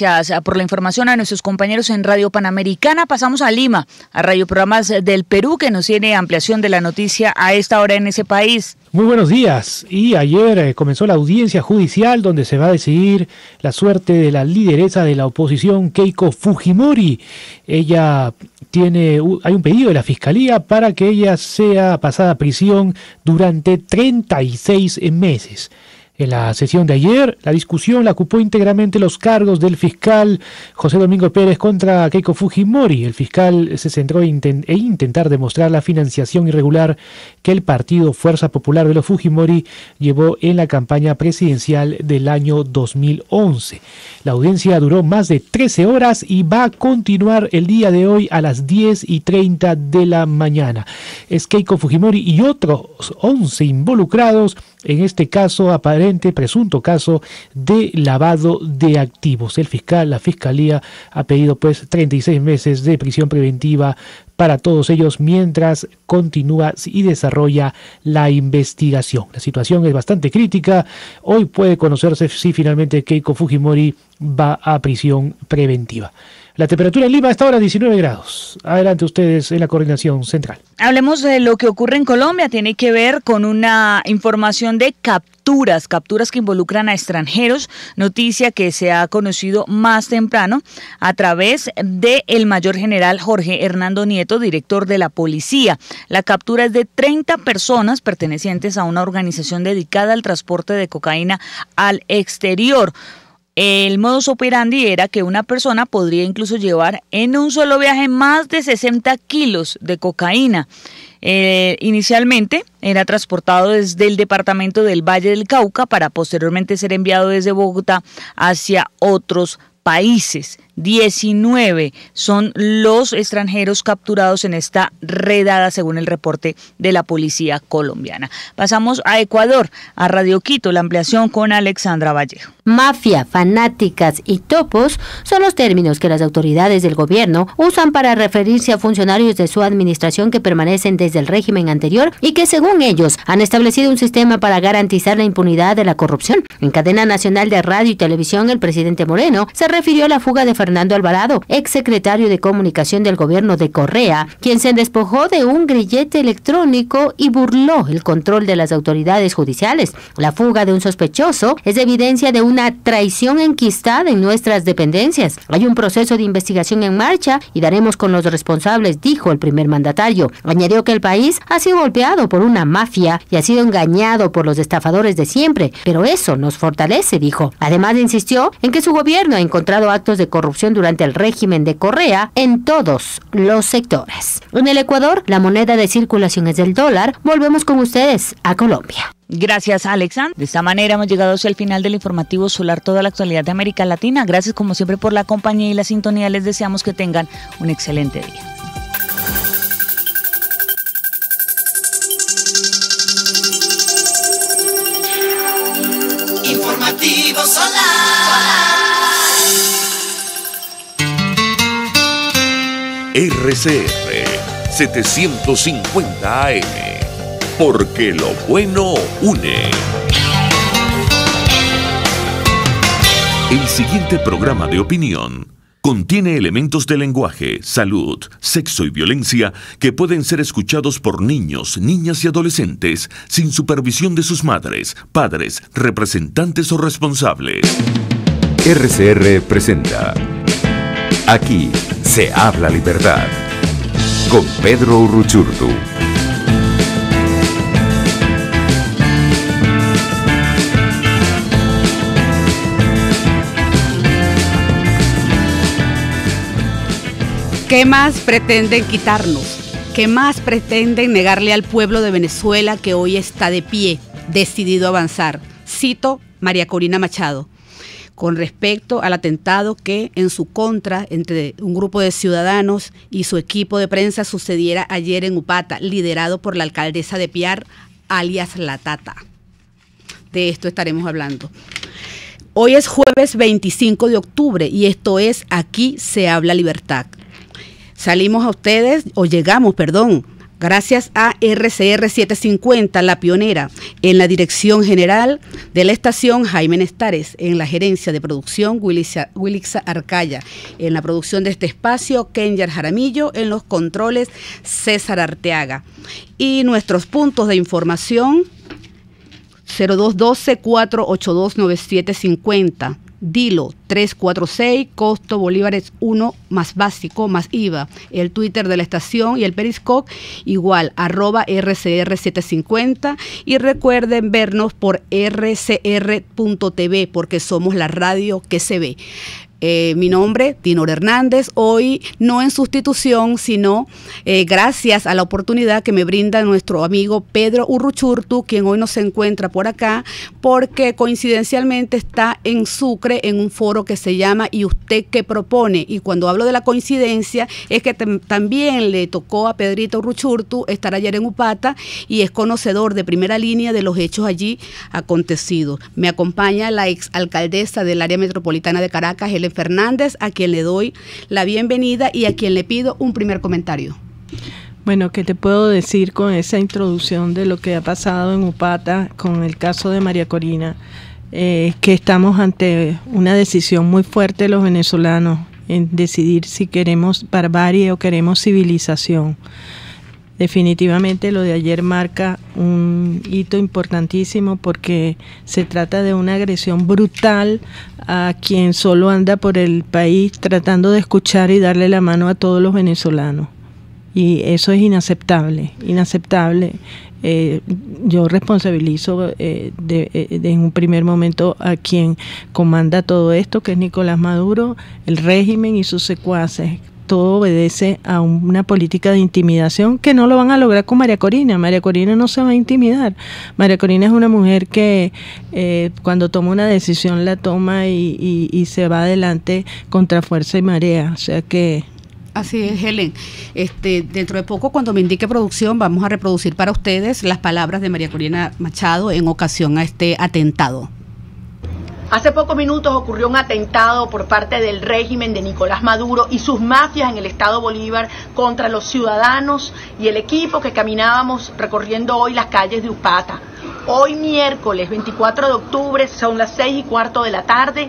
Gracias por la información a nuestros compañeros en Radio Panamericana. Pasamos a Lima, a Radio Programas del Perú, que nos tiene ampliación de la noticia a esta hora en ese país. Muy buenos días. Y ayer comenzó la audiencia judicial donde se va a decidir la suerte de la lideresa de la oposición, Keiko Fujimori. Hay un pedido de la Fiscalía para que ella sea pasada a prisión durante 36 meses. En la sesión de ayer, la discusión la ocupó íntegramente los cargos del fiscal José Domingo Pérez contra Keiko Fujimori. El fiscal se centró en intentar demostrar la financiación irregular que el partido Fuerza Popular de los Fujimori llevó en la campaña presidencial del año 2011. La audiencia duró más de 13 horas y va a continuar el día de hoy a las 10:30 de la mañana. Es Keiko Fujimori y otros 11 involucrados en este presunto caso de lavado de activos. La fiscalía ha pedido 36 meses de prisión preventiva para todos ellos mientras continúa y desarrolla la investigación. La situación es bastante crítica. Hoy puede conocerse si finalmente Keiko Fujimori va a prisión preventiva. La temperatura en Lima a esta hora 19 grados. Adelante ustedes en la coordinación central. Hablemos de lo que ocurre en Colombia. Tiene que ver con una información de capturas que involucran a extranjeros. Noticia que se ha conocido más temprano a través del mayor general Jorge Hernando Nieto, director de la policía. La captura es de 30 personas pertenecientes a una organización dedicada al transporte de cocaína al exterior. El modus operandi era que una persona podría incluso llevar en un solo viaje más de 60 kilos de cocaína. Inicialmente era transportado desde el departamento del Valle del Cauca para posteriormente ser enviado desde Bogotá hacia otros países. 19 son los extranjeros capturados en esta redada, según el reporte de la policía colombiana. Pasamos a Ecuador, a Radio Quito, la ampliación con Alexandra Vallejo. Mafia, fanáticas y topos son los términos que las autoridades del gobierno usan para referirse a funcionarios de su administración que permanecen desde el régimen anterior y que, según ellos, han establecido un sistema para garantizar la impunidad de la corrupción. En cadena nacional de radio y televisión, el presidente Moreno se refirió a la fuga de Fernando Alvarado, exsecretario de Comunicación del gobierno de Correa, quien se despojó de un grillete electrónico y burló el control de las autoridades judiciales. La fuga de un sospechoso es evidencia de una traición enquistada en nuestras dependencias. Hay un proceso de investigación en marcha y daremos con los responsables, dijo el primer mandatario. Añadió que el país ha sido golpeado por una mafia y ha sido engañado por los estafadores de siempre, pero eso nos fortalece, dijo. Además, insistió en que su gobierno ha encontrado actos de corrupción durante el régimen de Correa en todos los sectores. En el Ecuador, la moneda de circulación es el dólar. Volvemos con ustedes a Colombia. Gracias, Alexandra. De esta manera hemos llegado hacia el final del informativo solar, toda la actualidad de América Latina. Gracias como siempre por la compañía y la sintonía. Les deseamos que tengan un excelente día. Informativo solar. RCR 750 AM, porque lo bueno une. El siguiente programa de opinión contiene elementos de lenguaje, salud, sexo y violencia que pueden ser escuchados por niños, niñas y adolescentes sin supervisión de sus madres, padres, representantes o responsables. RCR presenta Aquí se habla libertad, con Pedro Urruchurtu. ¿Qué más pretenden quitarnos? ¿Qué más pretenden negarle al pueblo de Venezuela que hoy está de pie, decidido a avanzar? Cito María Corina Machado, con respecto al atentado que en su contra entre un grupo de ciudadanos y su equipo de prensa sucediera ayer en Upata, liderado por la alcaldesa de Piar, alias La Tata. De esto estaremos hablando. Hoy es jueves 25 de octubre y esto es Aquí se habla libertad. Llegamos Gracias a RCR 750, la pionera. En la dirección general de la estación, Jaime Nestares. En la gerencia de producción, Wilixa Arcaya. En la producción de este espacio, Kenyar Jaramillo. En los controles, César Arteaga. Y nuestros puntos de información, 0212-482-9750. Dilo 346, costo bolívares 1 más básico más IVA. El Twitter de la estación y el Periscope igual, @RCR750. Y recuerden vernos por rcr.tv porque somos la radio que se ve. Mi nombre, Dinor Hernández, hoy no en sustitución, sino gracias a la oportunidad que me brinda nuestro amigo Pedro Urruchurtu, quien hoy no se encuentra por acá, porque coincidencialmente está en Sucre, en un foro que se llama ¿Y usted qué propone? Y cuando hablo de la coincidencia, es que también le tocó a Pedrito Urruchurtu estar ayer en Upata y es conocedor de primera línea de los hechos allí acontecidos. Me acompaña la exalcaldesa del área metropolitana de Caracas, Helen Fernández, a quien le doy la bienvenida y a quien le pido un primer comentario. Bueno, ¿qué te puedo decir con esa introducción de lo que ha pasado en Upata con el caso de María Corina? Que estamos ante una decisión muy fuerte de los venezolanos en decidir si queremos barbarie o queremos civilización. Definitivamente lo de ayer marca un hito importantísimo porque se trata de una agresión brutal a quien solo anda por el país tratando de escuchar y darle la mano a todos los venezolanos. Y eso es inaceptable, inaceptable. Yo responsabilizo en un primer momento a quien comanda todo esto, que es Nicolás Maduro, el régimen y sus secuaces. Todo obedece a una política de intimidación que no lo van a lograr con María Corina. María Corina no se va a intimidar. María Corina es una mujer que cuando toma una decisión la toma y se va adelante contra fuerza y marea. O sea que... Así es, Helen. Dentro de poco, cuando me indique producción, vamos a reproducir para ustedes las palabras de María Corina Machado en ocasión a este atentado. Hace pocos minutos ocurrió un atentado por parte del régimen de Nicolás Maduro y sus mafias en el estado Bolívar contra los ciudadanos y el equipo que caminábamos recorriendo hoy las calles de Upata. Hoy miércoles 24 de octubre, son las 6:15 de la tarde,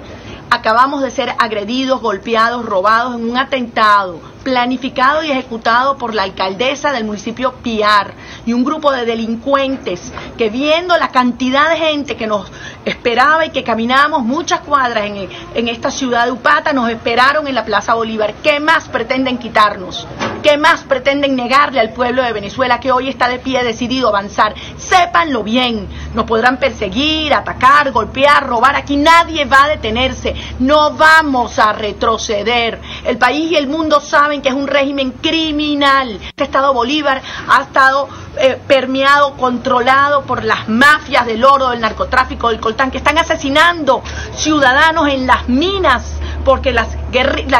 acabamos de ser agredidos, golpeados, robados en un atentado planificado y ejecutado por la alcaldesa del municipio Piar y un grupo de delincuentes que, viendo la cantidad de gente que nos esperaba y que caminábamos muchas cuadras en esta ciudad de Upata, nos esperaron en la Plaza Bolívar. ¿Qué más pretenden quitarnos? ¿Qué más pretenden negarle al pueblo de Venezuela que hoy está de pie decidido a avanzar? Sépanlo bien, nos podrán perseguir, atacar, golpear, robar, aquí nadie va a detenerse, no vamos a retroceder. El país y el mundo saben que es un régimen criminal. Este estado Bolívar ha estado permeado, controlado por las mafias del oro, del narcotráfico, del coltán, que están asesinando ciudadanos en las minas, porque la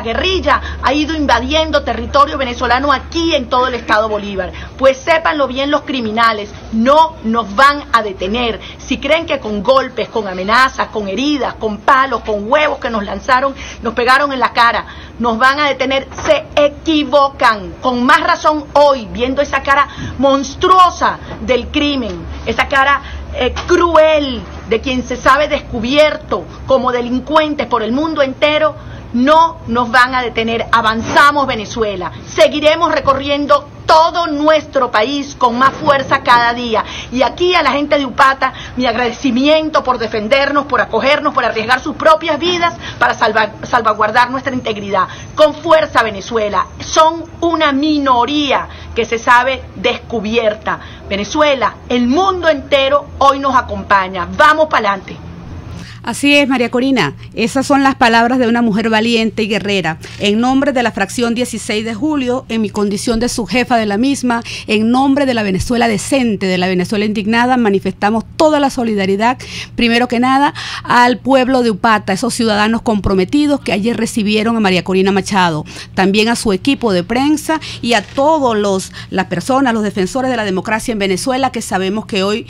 guerrilla ha ido invadiendo territorio venezolano aquí en todo el estado Bolívar. Pues sépanlo bien los criminales, no nos van a detener. Si creen que con golpes, con amenazas, con heridas, con palos, con huevos que nos lanzaron, nos pegaron en la cara, nos van a detener, se equivocan. Con más razón hoy, viendo esa cara monstruosa del crimen, esa cara cruel de quien se sabe descubierto como delincuentes por el mundo entero, no nos van a detener. Avanzamos Venezuela, seguiremos recorriendo todo nuestro país con más fuerza cada día. Y aquí a la gente de Upata, mi agradecimiento por defendernos, por acogernos, por arriesgar sus propias vidas para salvaguardar nuestra integridad. Con fuerza Venezuela, son una minoría que se sabe descubierta. Venezuela, el mundo entero hoy nos acompaña. Vamos para adelante. Así es, María Corina, esas son las palabras de una mujer valiente y guerrera. En nombre de la fracción 16 de julio, en mi condición de subjefa de la misma, en nombre de la Venezuela decente, de la Venezuela indignada, manifestamos toda la solidaridad, primero que nada, al pueblo de Upata, esos ciudadanos comprometidos que ayer recibieron a María Corina Machado, también a su equipo de prensa y a todos las personas, los defensores de la democracia en Venezuela, que sabemos que hoy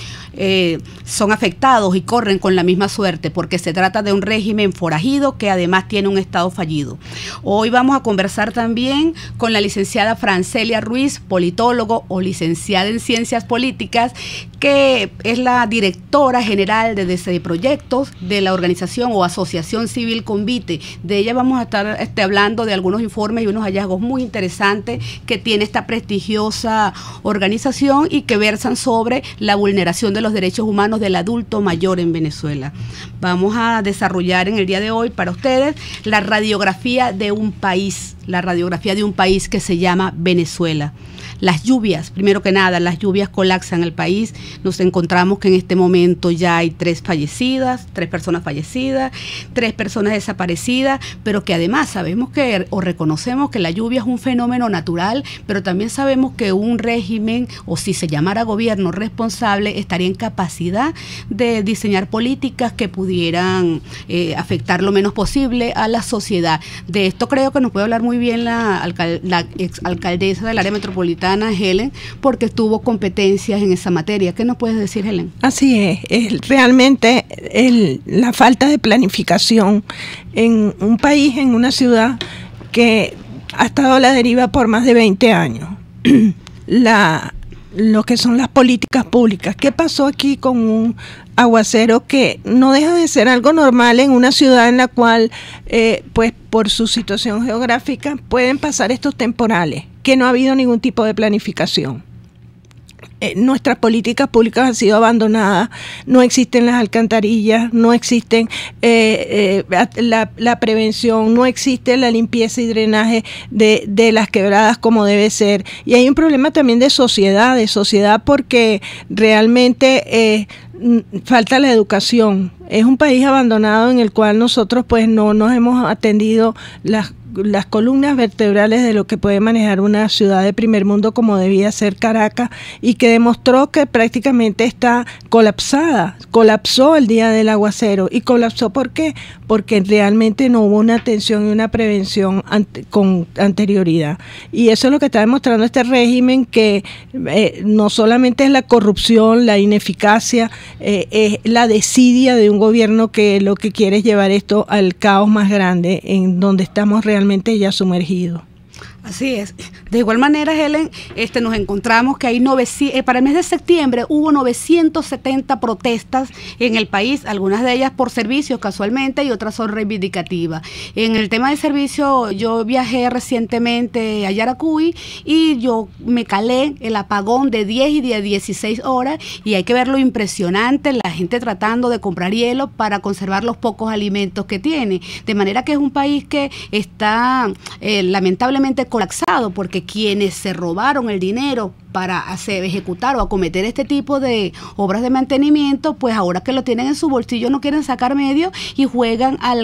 son afectados y corren con la misma suerte. porque se trata de un régimen forajido que además tiene un Estado fallido. Hoy vamos a conversar también con la licenciada Francelia Ruiz, politólogo o licenciada en Ciencias Políticas, que es la directora general de proyectos de la organización o asociación civil Convite. De ella vamos a estar hablando de algunos informes y unos hallazgos muy interesantes que tiene esta prestigiosa organización y que versan sobre la vulneración de los derechos humanos del adulto mayor en Venezuela. Vamos a desarrollar en el día de hoy para ustedes la radiografía de un país que se llama Venezuela. Las lluvias, primero que nada, las lluvias colapsan el país. Nos encontramos que en este momento ya hay 3 personas fallecidas, 3 personas desaparecidas, pero que además sabemos que, o reconocemos que la lluvia es un fenómeno natural, pero también sabemos que un régimen, o si se llamara gobierno responsable, estaría en capacidad de diseñar políticas que pudieran afectar lo menos posible a la sociedad. De esto creo que nos puede hablar muy bien la exalcaldesa del área metropolitana, Helen, porque tuvo competencias en esa materia. ¿Qué nos puedes decir, Helen? Así es realmente la falta de planificación en un país, en una ciudad que ha estado a la deriva por más de 20 años. Lo que son las políticas públicas. ¿Qué pasó aquí con un aguacero que no deja de ser algo normal en una ciudad en la cual, pues por su situación geográfica, pueden pasar estos temporales? Que no ha habido ningún tipo de planificación. Nuestras políticas públicas han sido abandonadas, no existen las alcantarillas, no existen la prevención, no existe la limpieza y drenaje de las quebradas como debe ser. Y hay un problema también de sociedad porque realmente falta la educación. Es un país abandonado en el cual nosotros pues no nos hemos atendido las columnas vertebrales de lo que puede manejar una ciudad de primer mundo como debía ser Caracas, y que demostró que prácticamente está colapsada. Colapsó el día del aguacero. ¿Y colapsó por qué? Porque realmente no hubo una atención y una prevención con anterioridad. Y eso es lo que está demostrando este régimen, que no solamente es la corrupción, la ineficacia, es la desidia de un gobierno que lo que quiere es llevar esto al caos más grande, en donde estamos realmente ya sumergidos. Así es. De igual manera, Helen, nos encontramos que hay para el mes de septiembre hubo 970 protestas en el país, algunas de ellas por servicios casualmente y otras son reivindicativas. En el tema de servicio, yo viajé recientemente a Yaracuy y yo me calé el apagón de 10 y de 16 horas y hay que ver lo impresionante, la gente tratando de comprar hielo para conservar los pocos alimentos que tiene. De manera que es un país que está lamentablemente colapsado, porque quienes se robaron el dinero para ejecutar o acometer este tipo de obras de mantenimiento, pues ahora que lo tienen en su bolsillo no quieren sacar medio y juegan a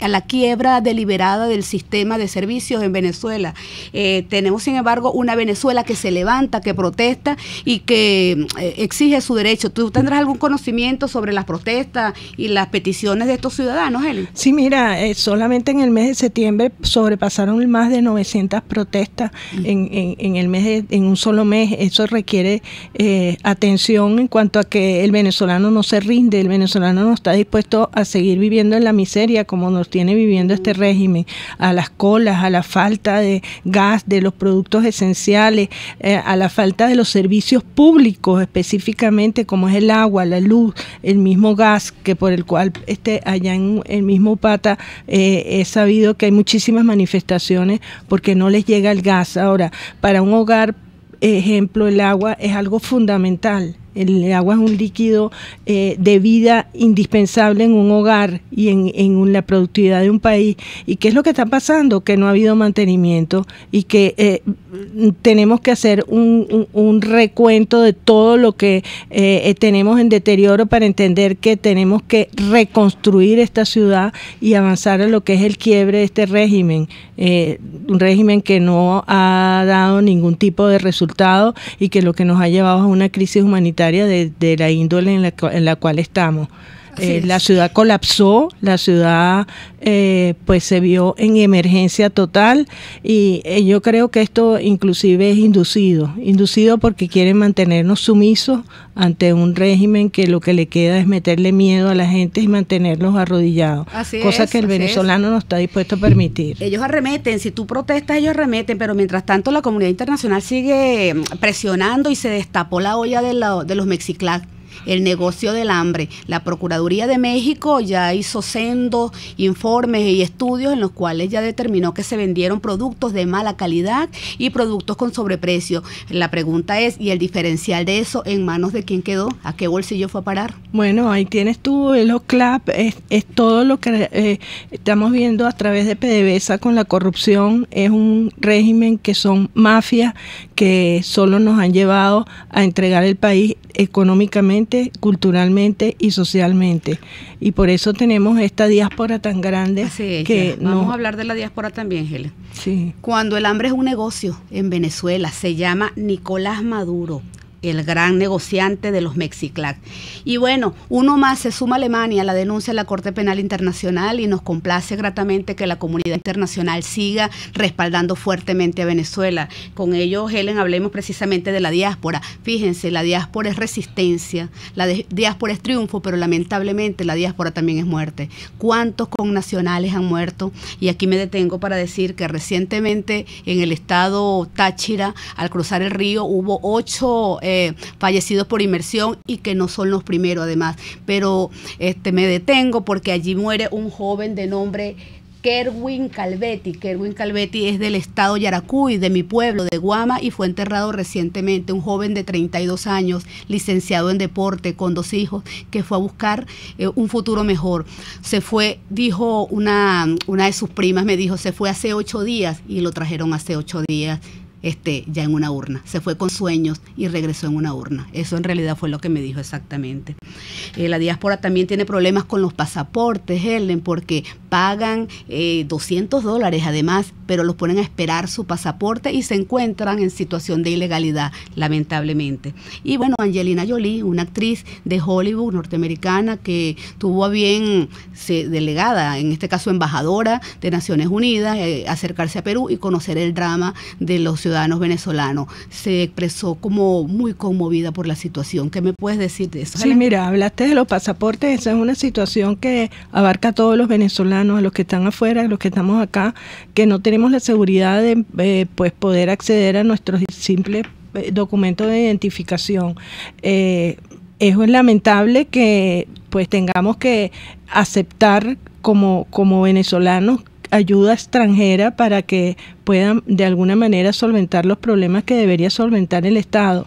la quiebra deliberada del sistema de servicios en Venezuela. Tenemos, sin embargo, una Venezuela que se levanta, que protesta y que exige su derecho. ¿Tú tendrás algún conocimiento sobre las protestas y las peticiones de estos ciudadanos, Helen? Sí, mira, solamente en el mes de septiembre sobrepasaron más de 900 protestas en un solo mes. Eso requiere atención en cuanto a que el venezolano no se rinde, el venezolano no está dispuesto a seguir viviendo en la miseria como nos tiene viviendo este régimen, a las colas, a la falta de gas, de los productos esenciales, a la falta de los servicios públicos específicamente, como es el agua, la luz, el mismo gas, que por el cual allá en el mismo Upata he sabido que hay muchísimas manifestaciones porque no les llega el gas. Ahora, para un hogar, ejemplo, el agua es algo fundamental. El agua es un líquido de vida indispensable en un hogar y en la productividad de un país. ¿Y qué es lo que está pasando? Que no ha habido mantenimiento y que tenemos que hacer un recuento de todo lo que tenemos en deterioro para entender que tenemos que reconstruir esta ciudad y avanzar a lo que es el quiebre de este régimen. Un régimen que no ha dado ningún tipo de resultado y que lo que nos ha llevado a una crisis humanitaria de la índole en la cual estamos. La ciudad colapsó, la ciudad pues se vio en emergencia total y yo creo que esto inclusive es inducido porque quieren mantenernos sumisos ante un régimen que lo que le queda es meterle miedo a la gente y mantenerlos arrodillados, cosa que el venezolano no está dispuesto a permitir. Ellos arremeten, si tú protestas ellos arremeten, pero mientras tanto la comunidad internacional sigue presionando y se destapó la olla de los Mexiclac. El negocio del hambre. La Procuraduría de México ya hizo sendos informes y estudios en los cuales ya determinó que se vendieron productos de mala calidad y productos con sobreprecio. La pregunta es, ¿y el diferencial de eso en manos de quién quedó? ¿A qué bolsillo fue a parar? Bueno, ahí tienes tú el OCLAP, es todo lo que estamos viendo a través de PDVSA con la corrupción. Es un régimen que son mafias que solo nos han llevado a entregar el país económicamente, culturalmente y socialmente. Y por eso tenemos esta diáspora tan grande. Vamos a hablar de la diáspora también, Helen. Sí. Cuando el hambre es un negocio en Venezuela, se llama Nicolás Maduro, el gran negociante de los Mexiclac. Y bueno, uno más se suma a Alemania a la denuncia de la Corte Penal Internacional y nos complace gratamente que la comunidad internacional siga respaldando fuertemente a Venezuela. Con ello, Helen, hablemos precisamente de la diáspora. Fíjense, la diáspora es resistencia, la diáspora es triunfo, pero lamentablemente la diáspora también es muerte. ¿Cuántos connacionales han muerto? Y aquí me detengo para decir que recientemente en el estado Táchira, al cruzar el río, hubo 8 fallecidos por inmersión y que no son los primeros además, pero me detengo porque allí muere un joven de nombre Kerwin Calvetti. Kerwin Calvetti es del estado Yaracuy, de mi pueblo, de Guama, y fue enterrado recientemente. Un joven de 32 años, licenciado en deporte, con 2 hijos, que fue a buscar un futuro mejor. Se fue, dijo una de sus primas, me dijo, se fue hace 8 días y lo trajeron hace 8 días. Ya en una urna, se fue con sueños y regresó en una urna. Eso en realidad fue lo que me dijo exactamente. La diáspora también tiene problemas con los pasaportes, Helen, porque pagan $200 además, pero los ponen a esperar su pasaporte y se encuentran en situación de ilegalidad, lamentablemente. Y bueno, Angelina Jolie, una actriz de Hollywood norteamericana que tuvo a bien, delegada, en este caso embajadora de Naciones Unidas, acercarse a Perú y conocer el drama de los ciudadanos venezolanos. Se expresó como muy conmovida por la situación. ¿Qué me puedes decir de eso? Sí, mira, hablaste de los pasaportes. Esa es una situación que abarca a todos los venezolanos, a los que están afuera, a los que estamos acá, que no tenemos la seguridad de pues poder acceder a nuestros simples documentos de identificación. Es lamentable que pues tengamos que aceptar como venezolanos ayuda extranjera para que puedan de alguna manera solventar los problemas que debería solventar el Estado.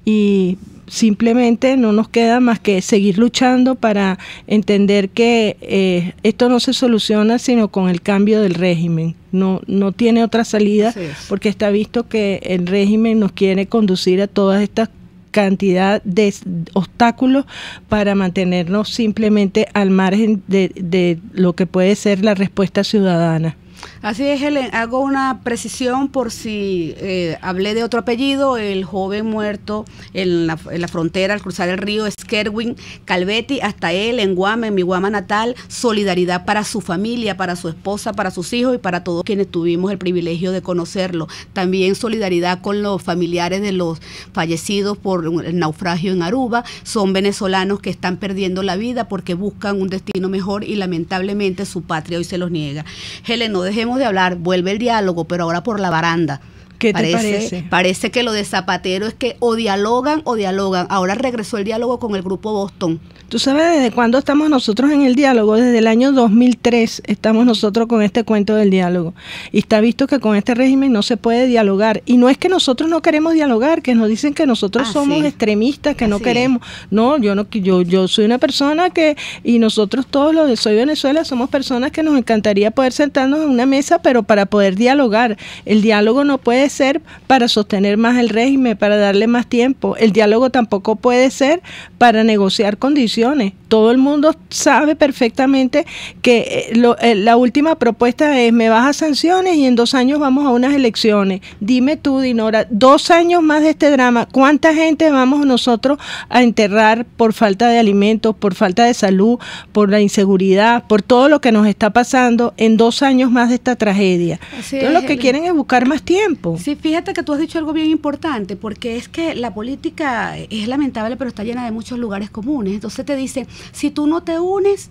Y simplemente no nos queda más que seguir luchando para entender que esto no se soluciona sino con el cambio del régimen. No tiene otra salida, porque está visto que el régimen nos quiere conducir a todas estas cantidad de obstáculos para mantenernos simplemente al margen de lo que puede ser la respuesta ciudadana. Así es, Helen. Hago una precisión por si hablé de otro apellido. El joven muerto en la frontera al cruzar el río es Kerwin Calvetti. Hasta él en Guama, en mi Guama natal, solidaridad para su familia, para su esposa, para sus hijos y para todos quienes tuvimos el privilegio de conocerlo. También solidaridad con los familiares de los fallecidos por el naufragio en Aruba. Son venezolanos que están perdiendo la vida porque buscan un destino mejor y lamentablemente su patria hoy se los niega. Helen, no dejemos de hablar, vuelve el diálogo, pero ahora por la baranda. ¿Qué te parece? Parece que lo de Zapatero es que o dialogan. Ahora regresó el diálogo con el grupo Boston. ¿Tú sabes desde cuándo estamos nosotros en el diálogo? Desde el año 2003 estamos nosotros con este cuento del diálogo. Y está visto que con este régimen no se puede dialogar. Y no es que nosotros no queremos dialogar, que nos dicen que nosotros somos extremistas, que no queremos. No, yo soy una persona y nosotros todos los de Soy Venezuela somos personas que nos encantaría poder sentarnos en una mesa, pero para poder dialogar. El diálogo no puede ser para sostener más el régimen, para darle más tiempo. El diálogo tampoco puede ser para negociar condiciones. todo el mundo sabe perfectamente que la última propuesta es: me bajas sanciones y en 2 años vamos a unas elecciones. Dime tú, Dinora, 2 años más de este drama, ¿cuánta gente vamos nosotros a enterrar por falta de alimentos, por falta de salud, por la inseguridad, por todo lo que nos está pasando en 2 años más de esta tragedia? Entonces lo que quieren es buscar más tiempo. Sí, fíjate que tú has dicho algo bien importante, porque es que la política es lamentable, pero está llena de muchos lugares comunes. Entonces te dicen: si tú no te unes,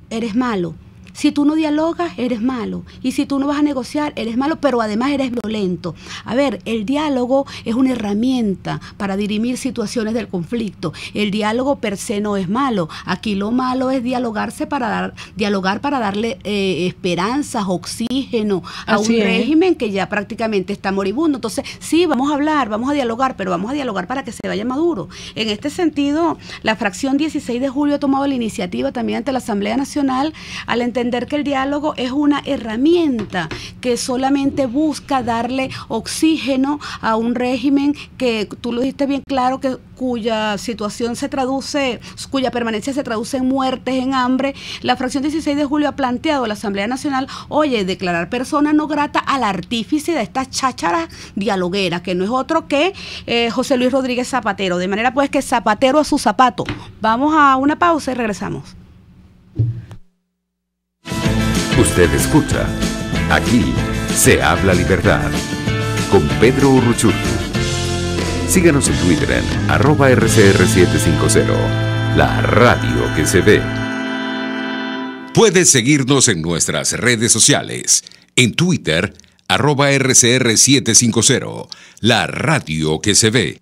eres malo. Si tú no dialogas, eres malo. Y si tú no vas a negociar, eres malo, pero además eres violento. A ver, el diálogo es una herramienta para dirimir situaciones del conflicto. El diálogo per se no es malo. Aquí lo malo es dialogar para darle esperanzas, oxígeno a un régimen que ya prácticamente está moribundo. Entonces, sí, vamos a hablar, vamos a dialogar, pero vamos a dialogar para que se vaya Maduro. En este sentido, la fracción 16 de julio ha tomado la iniciativa también ante la Asamblea Nacional al entender que el diálogo es una herramienta que solamente busca darle oxígeno a un régimen que, tú lo dijiste bien claro, que cuya situación se traduce, cuya permanencia se traduce en muertes, en hambre. La fracción 16 de julio ha planteado a la Asamblea Nacional, oye, declarar persona no grata al artífice de estas chácharas dialogueras, que no es otro que José Luis Rodríguez Zapatero, de manera pues que zapatero a su zapato. Vamos a una pausa y regresamos. Usted escucha, aquí se habla libertad, con Pedro Urruchurtu. Síganos en Twitter en @RCR750, la radio que se ve. Puedes seguirnos en nuestras redes sociales. En Twitter, @RCR750, la radio que se ve.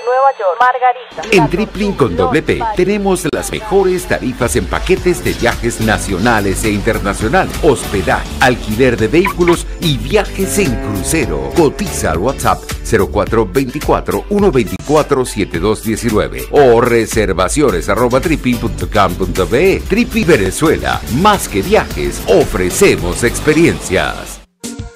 Nueva York, Margarita. En Tripling con doble P tenemos las mejores tarifas en paquetes de viajes nacionales e internacional, hospedaje, alquiler de vehículos y viajes en crucero. Cotiza al WhatsApp 0424-124-7219 o reservaciones@tripling.com.be. Tripling Venezuela, más que viajes, ofrecemos experiencias.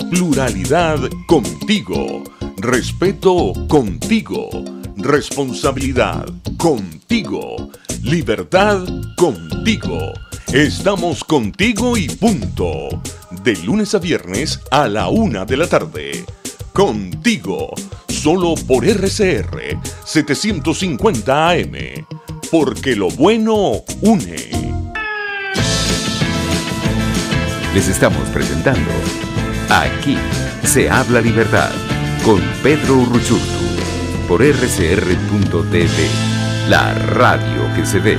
Pluralidad contigo. Respeto contigo. Responsabilidad contigo. Libertad contigo. Estamos contigo y punto. De lunes a viernes a la 1 de la tarde. Contigo. Solo por RCR 750 AM. Porque lo bueno une. Les estamos presentando Aquí se habla libertad con Pedro Urruchurtu por rcr.tv, la radio que se ve.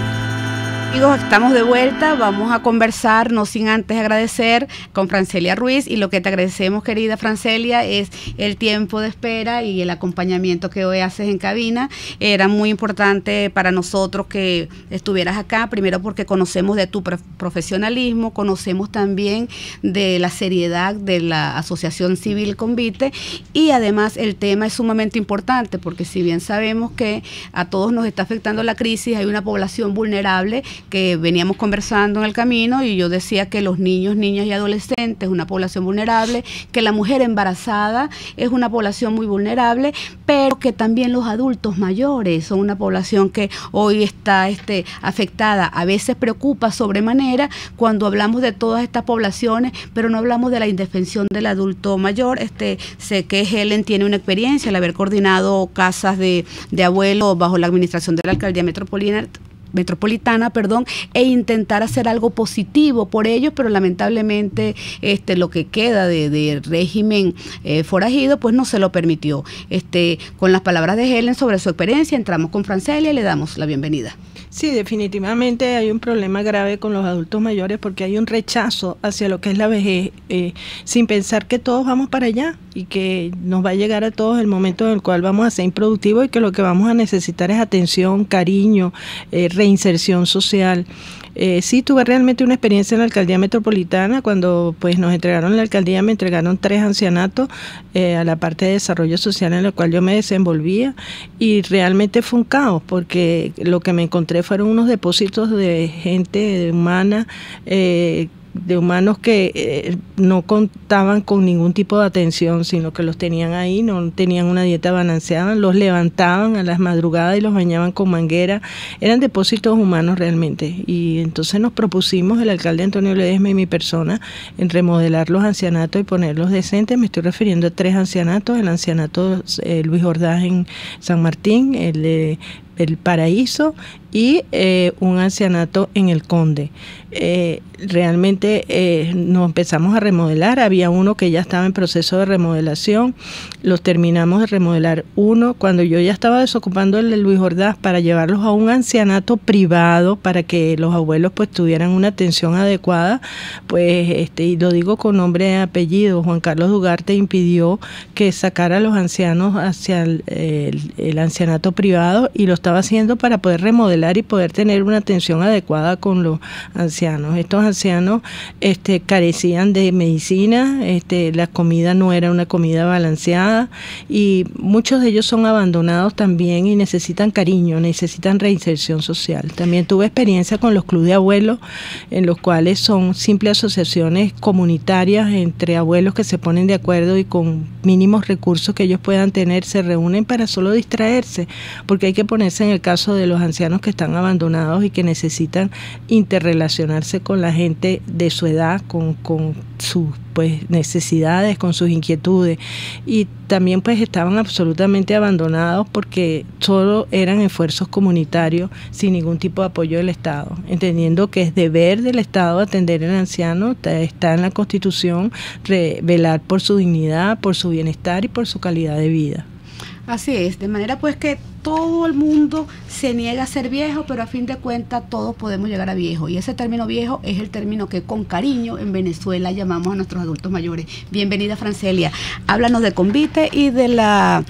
Amigos, estamos de vuelta, vamos a conversar, no sin antes agradecer con Francelia Ruiz, y lo que te agradecemos, querida Francelia, es el tiempo de espera y el acompañamiento que hoy haces en cabina. Era muy importante para nosotros que estuvieras acá, primero porque conocemos de tu profesionalismo, conocemos también de la seriedad de la Asociación Civil Convite, y además el tema es sumamente importante porque si bien sabemos que a todos nos está afectando la crisis, hay una población vulnerable que veníamos conversando en el camino, y yo decía que los niños, niñas y adolescentes es una población vulnerable, que la mujer embarazada es una población muy vulnerable, pero que también los adultos mayores son una población que hoy está afectada. A veces preocupa sobremanera cuando hablamos de todas estas poblaciones, pero no hablamos de la indefensión del adulto mayor. Sé que Helen tiene una experiencia al haber coordinado casas de abuelos bajo la administración de la Alcaldía Metropolitana, e intentar hacer algo positivo por ellos, pero lamentablemente lo que queda de régimen forajido pues no se lo permitió. Con las palabras de Helen sobre su experiencia, entramos con Francelia y le damos la bienvenida. Sí, definitivamente hay un problema grave con los adultos mayores porque hay un rechazo hacia lo que es la vejez, sin pensar que todos vamos para allá y que nos va a llegar a todos el momento en el cual vamos a ser improductivos y que lo que vamos a necesitar es atención, cariño, reinserción social. Sí, tuve realmente una experiencia en la Alcaldía Metropolitana. Cuando pues nos entregaron la alcaldía, me entregaron 3 ancianatos a la parte de desarrollo social en la cual yo me desenvolvía, y realmente fue un caos porque lo que me encontré fueron unos depósitos de gente humana de humanos que no contaban con ningún tipo de atención, sino que los tenían ahí, no tenían una dieta balanceada, los levantaban a las madrugadas y los bañaban con manguera. Eran depósitos humanos realmente. Y entonces nos propusimos, el alcalde Antonio Ledesma y mi persona, en remodelar los ancianatos y ponerlos decentes. Me estoy refiriendo a 3 ancianatos: el ancianato Luis Ordaz en San Martín, el Paraíso y un ancianato en El Conde. Realmente nos empezamos a remodelar. Había uno que ya estaba en proceso de remodelación, los terminamos de remodelar uno. Cuando yo ya estaba desocupando el de Luis Ordaz para llevarlos a un ancianato privado para que los abuelos pues tuvieran una atención adecuada, pues y lo digo con nombre y apellido, Juan Carlos Dugarte impidió que sacara a los ancianos hacia el ancianato privado, y lo estaba haciendo para poder remodelar y poder tener una atención adecuada con los ancianos. Estos ancianos carecían de medicina, la comida no era una comida balanceada, y muchos de ellos son abandonados también y necesitan cariño, necesitan reinserción social. También tuve experiencia con los clubes de abuelos, en los cuales son simples asociaciones comunitarias entre abuelos que se ponen de acuerdo y con mínimos recursos que ellos puedan tener se reúnen para solo distraerse, porque hay que ponerse en el caso de los ancianos que están abandonados y que necesitan interrelacionarse con la gente de su edad, con sus pues necesidades, con sus inquietudes, y también pues estaban absolutamente abandonados porque solo eran esfuerzos comunitarios sin ningún tipo de apoyo del Estado, entendiendo que es deber del Estado atender al anciano. Está en la Constitución velar por su dignidad, por su bienestar y por su calidad de vida. Así es, de manera pues que todo el mundo se niega a ser viejo, pero a fin de cuentas todos podemos llegar a viejo, y ese término viejo es el término que con cariño en Venezuela llamamos a nuestros adultos mayores. Bienvenida, Francelia. Háblanos de Convite y de las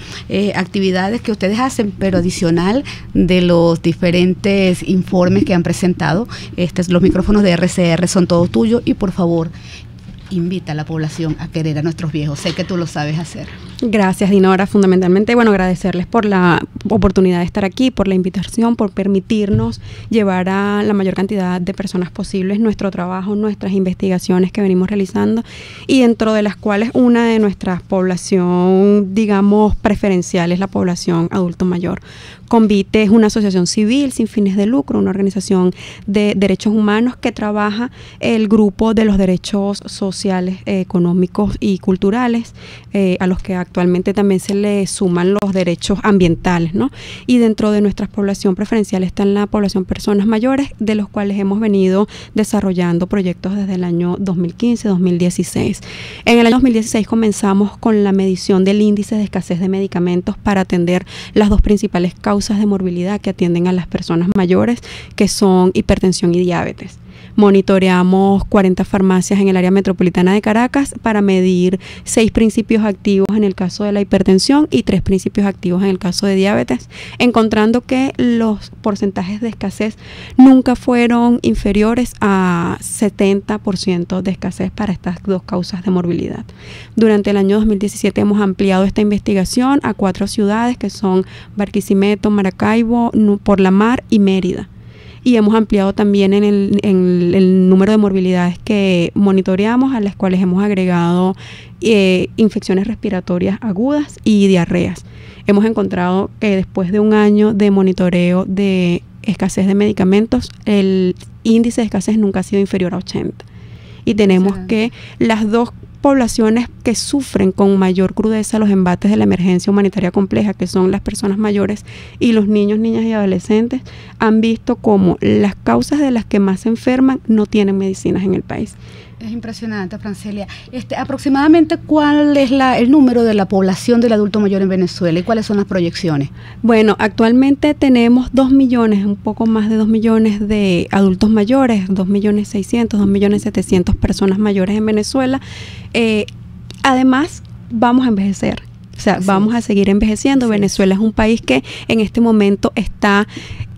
actividades que ustedes hacen, pero adicional de los diferentes informes que han presentado. Los micrófonos de RCR son todos tuyos, y por favor, invita a la población a querer a nuestros viejos. Sé que tú lo sabes hacer. Gracias, Dinora. Fundamentalmente, agradecerles por la oportunidad de estar aquí, por la invitación, por permitirnos llevar a la mayor cantidad de personas posibles nuestro trabajo, nuestras investigaciones que venimos realizando, y dentro de las cuales una de nuestras población, digamos, preferencial es la población adulto mayor. Convite es una asociación civil sin fines de lucro, una organización de derechos humanos que trabaja el grupo de los derechos sociales, económicos y culturales, a los que actualmente también se le suman los derechos ambientales, ¿no? Y dentro de nuestra población preferencial están la población personas mayores, de los cuales hemos venido desarrollando proyectos desde el año 2015-2016. En el año 2016 comenzamos con la medición del índice de escasez de medicamentos para atender las dos principales causas de morbilidad que atienden a las personas mayores, que son hipertensión y diabetes. Monitoreamos 40 farmacias en el área metropolitana de Caracas para medir 6 principios activos en el caso de la hipertensión y 3 principios activos en el caso de diabetes, encontrando que los porcentajes de escasez nunca fueron inferiores a 70% de escasez para estas dos causas de morbilidad. Durante el año 2017 hemos ampliado esta investigación a 4 ciudades, que son Barquisimeto, Maracaibo, Por la Mar y Mérida. Y hemos ampliado también en el número de morbilidades que monitoreamos, a las cuales hemos agregado infecciones respiratorias agudas y diarreas. Hemos encontrado que después de un año de monitoreo de escasez de medicamentos, el índice de escasez nunca ha sido inferior a 80. Y tenemos que las dos poblaciones que sufren con mayor crudeza los embates de la emergencia humanitaria compleja, que son las personas mayores y los niños, niñas y adolescentes, han visto como las causas de las que más se enferman no tienen medicinas en el país. Es impresionante, Francelia. Aproximadamente, ¿cuál es el número de la población del adulto mayor en Venezuela y cuáles son las proyecciones? Bueno, actualmente tenemos 2 millones, un poco más de 2 millones de adultos mayores, 2.600.000, 2.700.000 personas mayores en Venezuela. Además, vamos a envejecer. O sea, vamos a seguir envejeciendo. Venezuela es un país que en este momento está,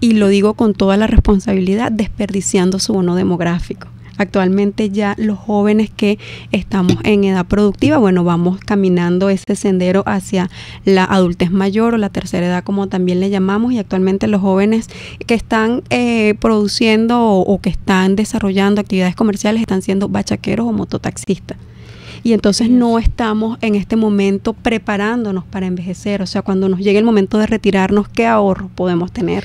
y lo digo con toda la responsabilidad, desperdiciando su bono demográfico. Actualmente ya los jóvenes que estamos en edad productiva, bueno, vamos caminando ese sendero hacia la adultez mayor o la tercera edad, como también le llamamos, y actualmente los jóvenes que están produciendo o que están desarrollando actividades comerciales están siendo bachaqueros o mototaxistas. Y entonces no estamos en este momento preparándonos para envejecer. O sea, cuando nos llegue el momento de retirarnos, ¿qué ahorros podemos tener?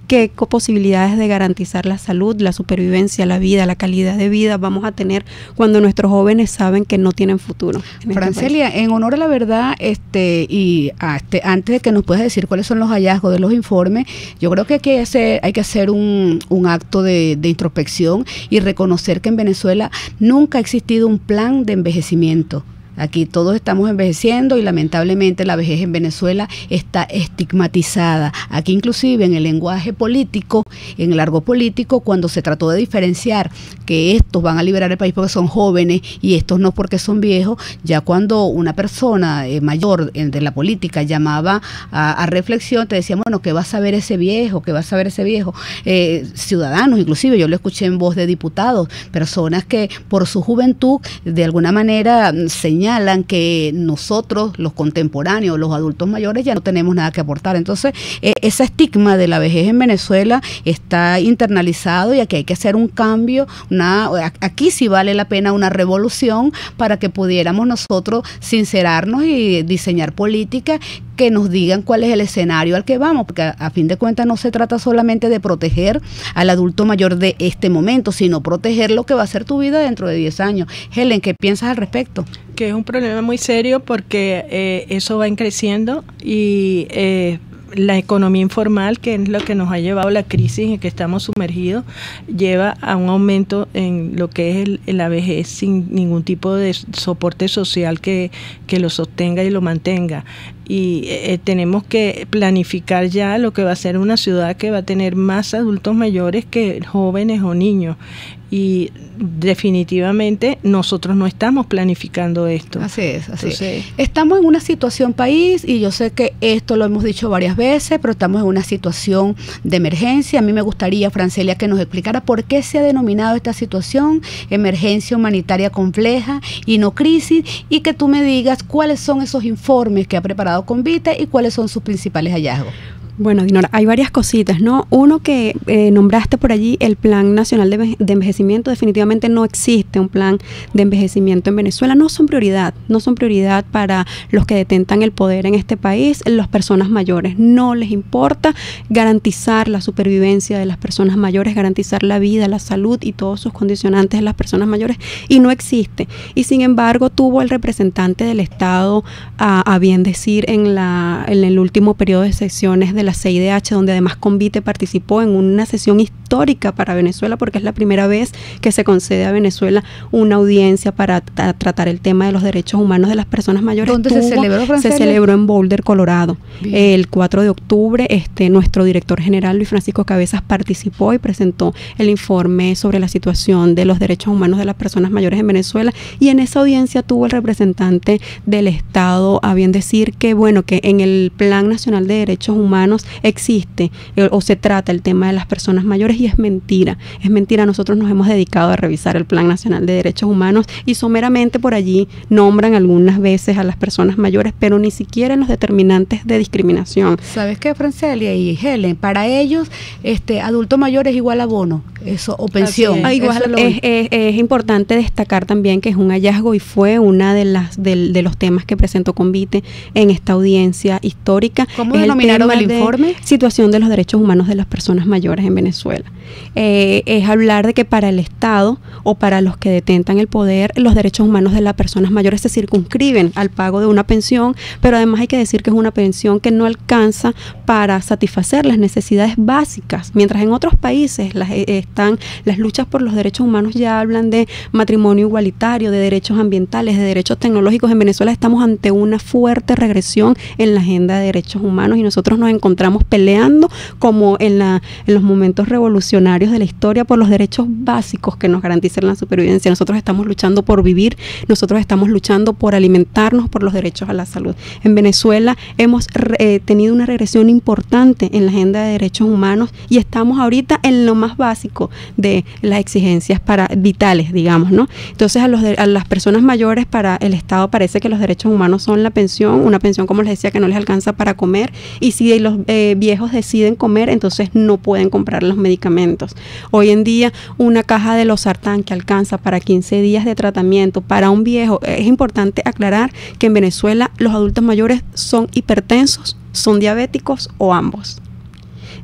¿Qué posibilidades de garantizar la salud, la supervivencia, la vida, la calidad de vida vamos a tener cuando nuestros jóvenes saben que no tienen futuro? Francelia, en honor a la verdad, antes de que nos puedas decir cuáles son los hallazgos de los informes, yo creo que hay que hacer un acto de introspección y reconocer que en Venezuela nunca ha existido un plan de envejecimiento. Aquí todos estamos envejeciendo y lamentablemente la vejez en Venezuela está estigmatizada. Aquí inclusive en el lenguaje político, en el argot político, cuando se trató de diferenciar que estos van a liberar el país porque son jóvenes y estos no porque son viejos, ya cuando una persona mayor de la política llamaba a reflexión, te decían, bueno, ¿qué va a saber ese viejo? ¿Qué va a saber ese viejo? Ciudadanos, inclusive, yo lo escuché en voz de diputados, personas que por su juventud de alguna manera señalan que nosotros, los contemporáneos, los adultos mayores, ya no tenemos nada que aportar. Entonces, ese estigma de la vejez en Venezuela está internalizado y aquí hay que hacer un cambio. Aquí sí vale la pena una revolución para que pudiéramos nosotros sincerarnos y diseñar políticas que nos digan cuál es el escenario al que vamos, porque a fin de cuentas no se trata solamente de proteger al adulto mayor de este momento, sino proteger lo que va a ser tu vida dentro de 10 años. Helen, ¿qué piensas al respecto? Que es un problema muy serio porque eso va creciendo y la economía informal, que es lo que nos ha llevado a la crisis en que estamos sumergidos, lleva a un aumento en lo que es la vejez sin ningún tipo de soporte social que lo sostenga y lo mantenga. Y tenemos que planificar ya lo que va a ser una ciudad que va a tener más adultos mayores que jóvenes o niños. Y definitivamente nosotros no estamos planificando esto. Así es. Estamos en una situación país, y yo sé que esto lo hemos dicho varias veces, pero estamos en una situación de emergencia. A mí me gustaría, Francelia, que nos explicara por qué se ha denominado esta situación emergencia humanitaria compleja y no crisis, y que tú me digas cuáles son esos informes que ha preparado Convite y cuáles son sus principales hallazgos. Bueno, Dinora, hay varias cositas, ¿no? Uno que nombraste por allí, el Plan Nacional de Envejecimiento. Definitivamente no existe un plan de envejecimiento en Venezuela. No son prioridad para los que detentan el poder en este país. Las personas mayores no les importa garantizar la supervivencia de las personas mayores, garantizar la vida, la salud y todos sus condicionantes de las personas mayores, y no existe. Y sin embargo tuvo el representante del Estado a bien decir en el último periodo de sesiones de la CIDH, donde además Convite participó en una sesión histórica para Venezuela, porque es la primera vez que se concede a Venezuela una audiencia para tratar el tema de los derechos humanos de las personas mayores. ¿Dónde se celebró, Francelia? Se celebró en Boulder, Colorado. Bien. El 4 de octubre, nuestro director general, Luis Francisco Cabezas, participó y presentó el informe sobre la situación de los derechos humanos de las personas mayores en Venezuela, y en esa audiencia tuvo el representante del Estado a bien decir que, bueno, que en el Plan Nacional de Derechos Humanos existe o se trata el tema de las personas mayores, y es mentira. Nosotros nos hemos dedicado a revisar el Plan Nacional de Derechos Humanos y someramente por allí nombran algunas veces a las personas mayores, pero ni siquiera en los determinantes de discriminación. ¿Sabes qué, Francelia y Helen? Para ellos, adulto mayor es igual a bono, eso, o pensión. Es importante destacar también que es un hallazgo y fue una de los temas que presentó Convite en esta audiencia histórica. ¿Cómo denominaron el informe? Situación de los derechos humanos de las personas mayores en Venezuela. Es hablar de que para el Estado o para los que detentan el poder, los derechos humanos de las personas mayores se circunscriben al pago de una pensión, pero además hay que decir que es una pensión que no alcanza para satisfacer las necesidades básicas, mientras en otros países las luchas por los derechos humanos ya hablan de matrimonio igualitario, de derechos ambientales, de derechos tecnológicos. En Venezuela estamos ante una fuerte regresión en la agenda de derechos humanos y nosotros nos encontramos encontramos peleando como en los momentos revolucionarios de la historia por los derechos básicos que nos garantizan la supervivencia. Nosotros estamos luchando por vivir, nosotros estamos luchando por alimentarnos, por los derechos a la salud. En Venezuela hemos tenido una regresión importante en la agenda de derechos humanos y estamos ahorita en lo más básico de las exigencias vitales, digamos, ¿no? Entonces a las personas mayores, para el Estado parece que los derechos humanos son la pensión, una pensión, como les decía, que no les alcanza para comer, y si los viejos deciden comer, entonces no pueden comprar los medicamentos. Hoy en día una caja de losartán que alcanza para 15 días de tratamiento para un viejo, es importante aclarar que en Venezuela los adultos mayores son hipertensos, son diabéticos o ambos.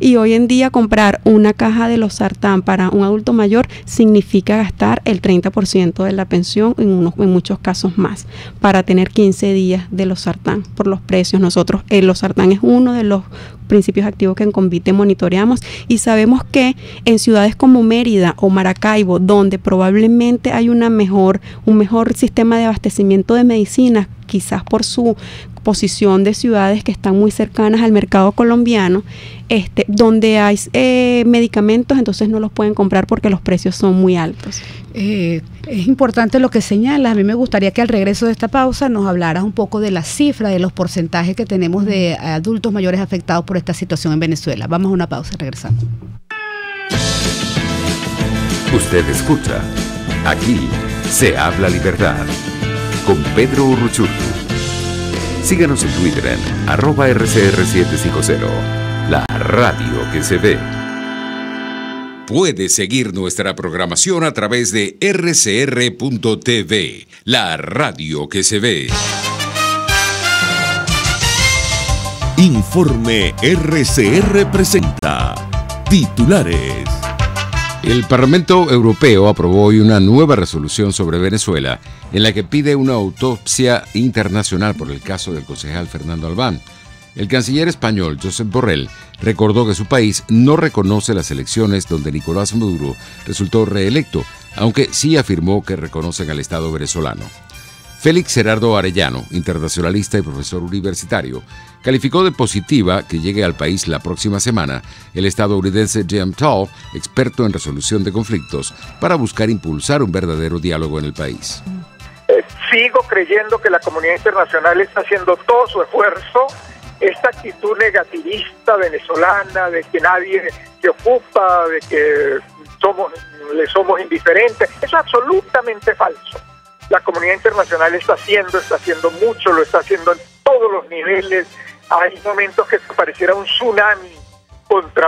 Y hoy en día comprar una caja de losartán para un adulto mayor significa gastar el 30% de la pensión, en muchos casos más, para tener 15 días de losartán por los precios. Nosotros, el losartán es uno de los principios activos que en Convite monitoreamos, y sabemos que en ciudades como Mérida o Maracaibo, donde probablemente hay un mejor sistema de abastecimiento de medicinas, quizás por su posición de ciudades que están muy cercanas al mercado colombiano, donde hay medicamentos, entonces no los pueden comprar porque los precios son muy altos. Es importante lo que señalas. A mí me gustaría que al regreso de esta pausa nos hablaras un poco de la cifra, de los porcentajes que tenemos de adultos mayores afectados por esta situación en Venezuela. Vamos a una pausa y regresamos. Usted escucha, aquí se habla libertad, con Pedro Urruchurtu. Síganos en Twitter en @RCR750, la radio que se ve. Puede seguir nuestra programación a través de rcr.tv, la radio que se ve. Informe RCR presenta titulares. El Parlamento Europeo aprobó hoy una nueva resolución sobre Venezuela en la que pide una autopsia internacional por el caso del concejal Fernando Albán. El canciller español Josep Borrell recordó que su país no reconoce las elecciones donde Nicolás Maduro resultó reelecto, aunque sí afirmó que reconocen al Estado venezolano. Félix Gerardo Arellano, internacionalista y profesor universitario, calificó de positiva que llegue al país la próxima semana el estadounidense Jim Tall, experto en resolución de conflictos, para buscar impulsar un verdadero diálogo en el país. Sigo creyendo que la comunidad internacional está haciendo todo su esfuerzo. Esta actitud negativista venezolana de que nadie se ocupa, de que le somos indiferentes, es absolutamente falso. La comunidad internacional está haciendo mucho, lo está haciendo en todos los niveles. Hay momentos que pareciera un tsunami contra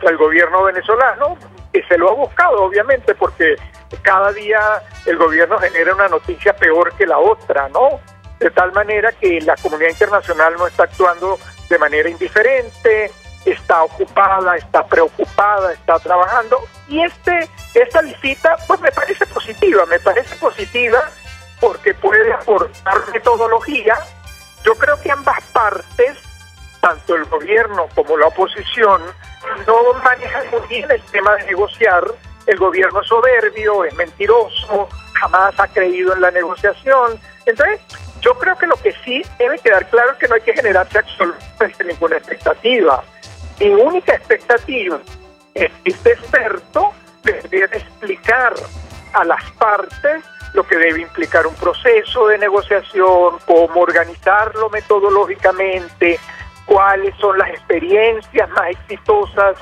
el gobierno venezolano, que se lo ha buscado, obviamente, porque cada día el gobierno genera una noticia peor que la otra, ¿no? De tal manera que la comunidad internacional no está actuando de manera indiferente, está ocupada, está preocupada, está trabajando. Y esta visita, pues me parece positiva porque puede aportar metodología. Yo creo que ambas partes, tanto el gobierno como la oposición, no manejan muy bien el tema de negociar. El gobierno es soberbio, es mentiroso, jamás ha creído en la negociación. Entonces, yo creo que lo que sí debe quedar claro es que no hay que generarse absolutamente ninguna expectativa. Mi única expectativa es que este experto debe explicar a las partes lo que debe implicar un proceso de negociación, cómo organizarlo metodológicamente, cuáles son las experiencias más exitosas.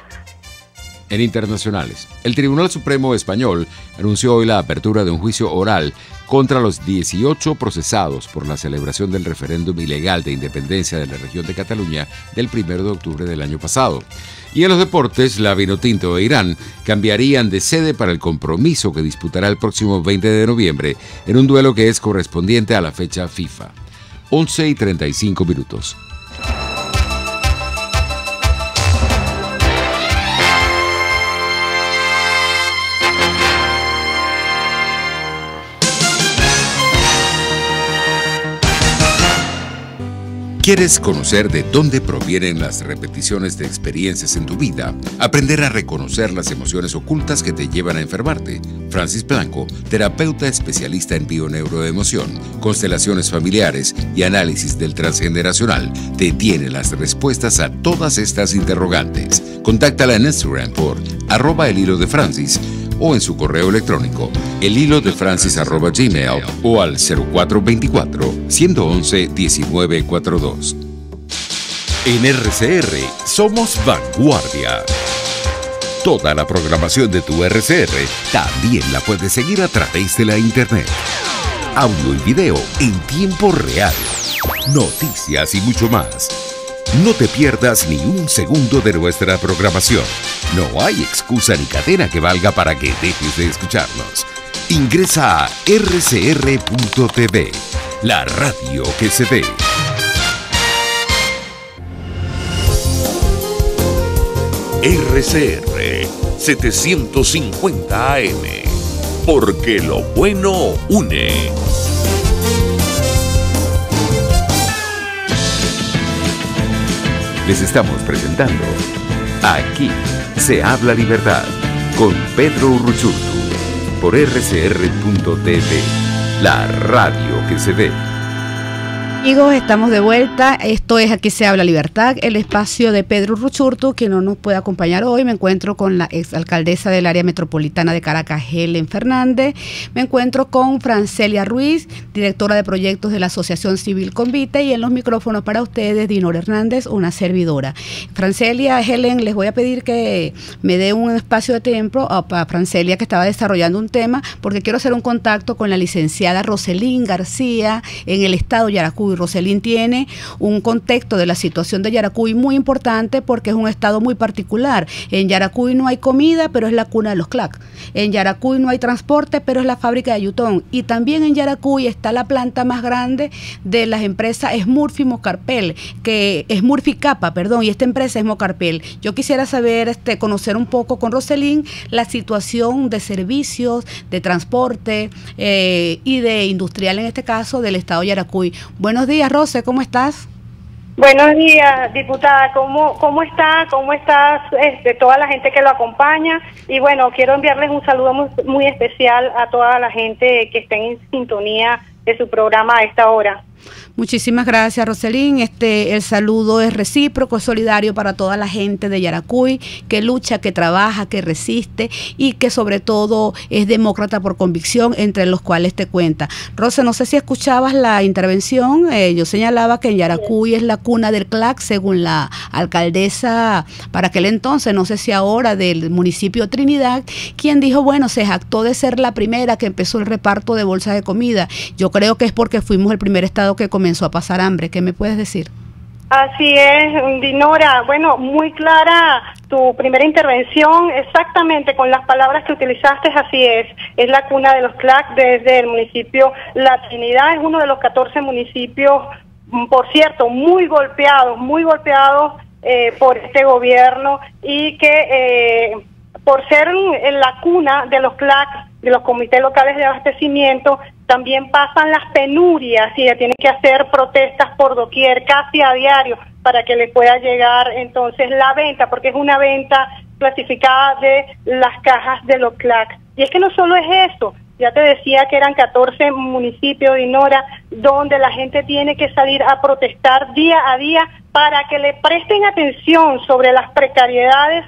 En internacionales, el Tribunal Supremo Español anunció hoy la apertura de un juicio oral contra los 18 procesados por la celebración del referéndum ilegal de independencia de la región de Cataluña del 1 de octubre del año pasado. Y en los deportes, la Vinotinto e Irán cambiarían de sede para el compromiso que disputará el próximo 20 de noviembre en un duelo que es correspondiente a la fecha FIFA. 11:35. ¿Quieres conocer de dónde provienen las repeticiones de experiencias en tu vida? Aprender a reconocer las emociones ocultas que te llevan a enfermarte. Francis Blanco, terapeuta especialista en bioneuroemoción, constelaciones familiares y análisis del transgeneracional, te tiene las respuestas a todas estas interrogantes. Contáctala en Instagram por @elhilodefrancis o en su correo electrónico elhilodefrancis@gmail o al 0424-111-1942. En RCR somos vanguardia. Toda la programación de tu RCR también la puedes seguir a través de la internet. Audio y video en tiempo real, noticias y mucho más. No te pierdas ni un segundo de nuestra programación. No hay excusa ni cadena que valga para que dejes de escucharnos. Ingresa a rcr.tv, la radio que se ve. RCR 750 AM, porque lo bueno une. Les estamos presentando Aquí se habla libertad con Pedro Urruchurtu por rcr.tv, la radio que se ve. Amigos, estamos de vuelta. Esto es Aquí se habla libertad, el espacio de Pedro Urruchurtu, que no nos puede acompañar hoy. Me encuentro con la exalcaldesa del área metropolitana de Caracas, Helen Fernández. Me encuentro con Francelia Ruiz, directora de proyectos de la Asociación Civil Convite, y en los micrófonos para ustedes, Dinora Hernández, una servidora. Francelia, Helen, les voy a pedir que me dé un espacio de tiempo a Francelia, que estaba desarrollando un tema, porque quiero hacer un contacto con la licenciada Roselín García en el estado Yaracuy. Roselín tiene un contexto de la situación de Yaracuy muy importante, porque es un estado muy particular. En Yaracuy no hay comida, pero es la cuna de los CLAC. En Yaracuy no hay transporte, pero es la fábrica de Yutón. Y también en Yaracuy está la planta más grande de las empresas Smurfy Mocarpel, que es Smurfy Capa, perdón, y esta empresa es Mocarpel. Yo quisiera saber, conocer un poco con Roselín la situación de servicios, de transporte y de industrial, en este caso, del estado de Yaracuy. Buenos días, Rose, ¿cómo estás? Buenos días, diputada. ¿Cómo está? ¿Cómo estás? Toda la gente que lo acompaña. Y bueno, quiero enviarles un saludo muy especial a toda la gente que está en sintonía de su programa a esta hora. Muchísimas gracias, Roselín. El saludo es recíproco, es solidario para toda la gente de Yaracuy, que lucha, que trabaja, que resiste y que sobre todo es demócrata por convicción, entre los cuales te cuenta. Rosa, no sé si escuchabas la intervención. Yo señalaba que en Yaracuy es la cuna del CLAC, según la alcaldesa para aquel entonces, no sé si ahora, del municipio Trinidad, quien dijo, bueno, se jactó de ser la primera que empezó el reparto de bolsas de comida. Yo creo que es porque fuimos el primer estado que comenzó a pasar hambre. ¿Qué me puedes decir? Así es, Dinora. Bueno, muy clara tu primera intervención, exactamente con las palabras que utilizaste, así es la cuna de los CLAC desde el municipio La Trinidad. Es uno de los 14 municipios, por cierto, muy golpeados por este gobierno, y que por ser la cuna de los CLAC, de los comités locales de abastecimiento, también pasan las penurias y tienen que hacer protestas por doquier, casi a diario, para que les pueda llegar entonces la venta, porque es una venta clasificada de las cajas de los CLAC. Y es que no solo es eso, ya te decía que eran 14 municipios, Dinora, donde la gente tiene que salir a protestar día a día para que le presten atención sobre las precariedades,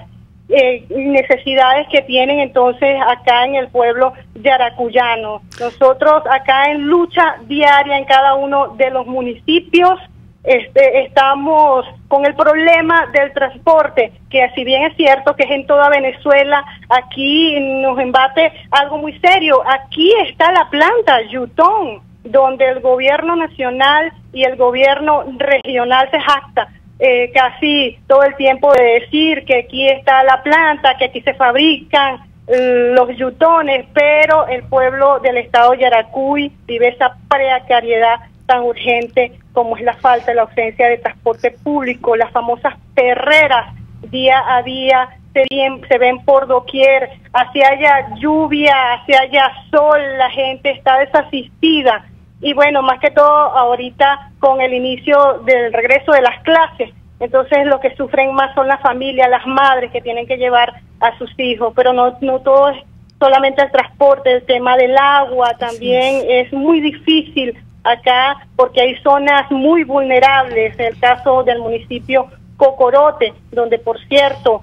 necesidades que tienen entonces acá en el pueblo yaracuyano. Nosotros acá en lucha diaria en cada uno de los municipios estamos con el problema del transporte, que si bien es cierto que es en toda Venezuela, aquí nos embate algo muy serio. Aquí está la planta Yutón, donde el gobierno nacional y el gobierno regional se jacta casi todo el tiempo de decir que aquí está la planta, que aquí se fabrican los yutones, pero el pueblo del estado Yaracuy vive esa precariedad tan urgente como es la falta, la ausencia de transporte público. Las famosas perreras día a día se ven por doquier, así haya lluvia, así haya sol, la gente está desasistida y bueno, más que todo ahorita con el inicio del regreso de las clases. Entonces lo que sufren más son las familias, las madres que tienen que llevar a sus hijos, pero no todo es solamente el transporte, el tema del agua también es muy difícil acá porque hay zonas muy vulnerables, en el caso del municipio Cocorote, donde por cierto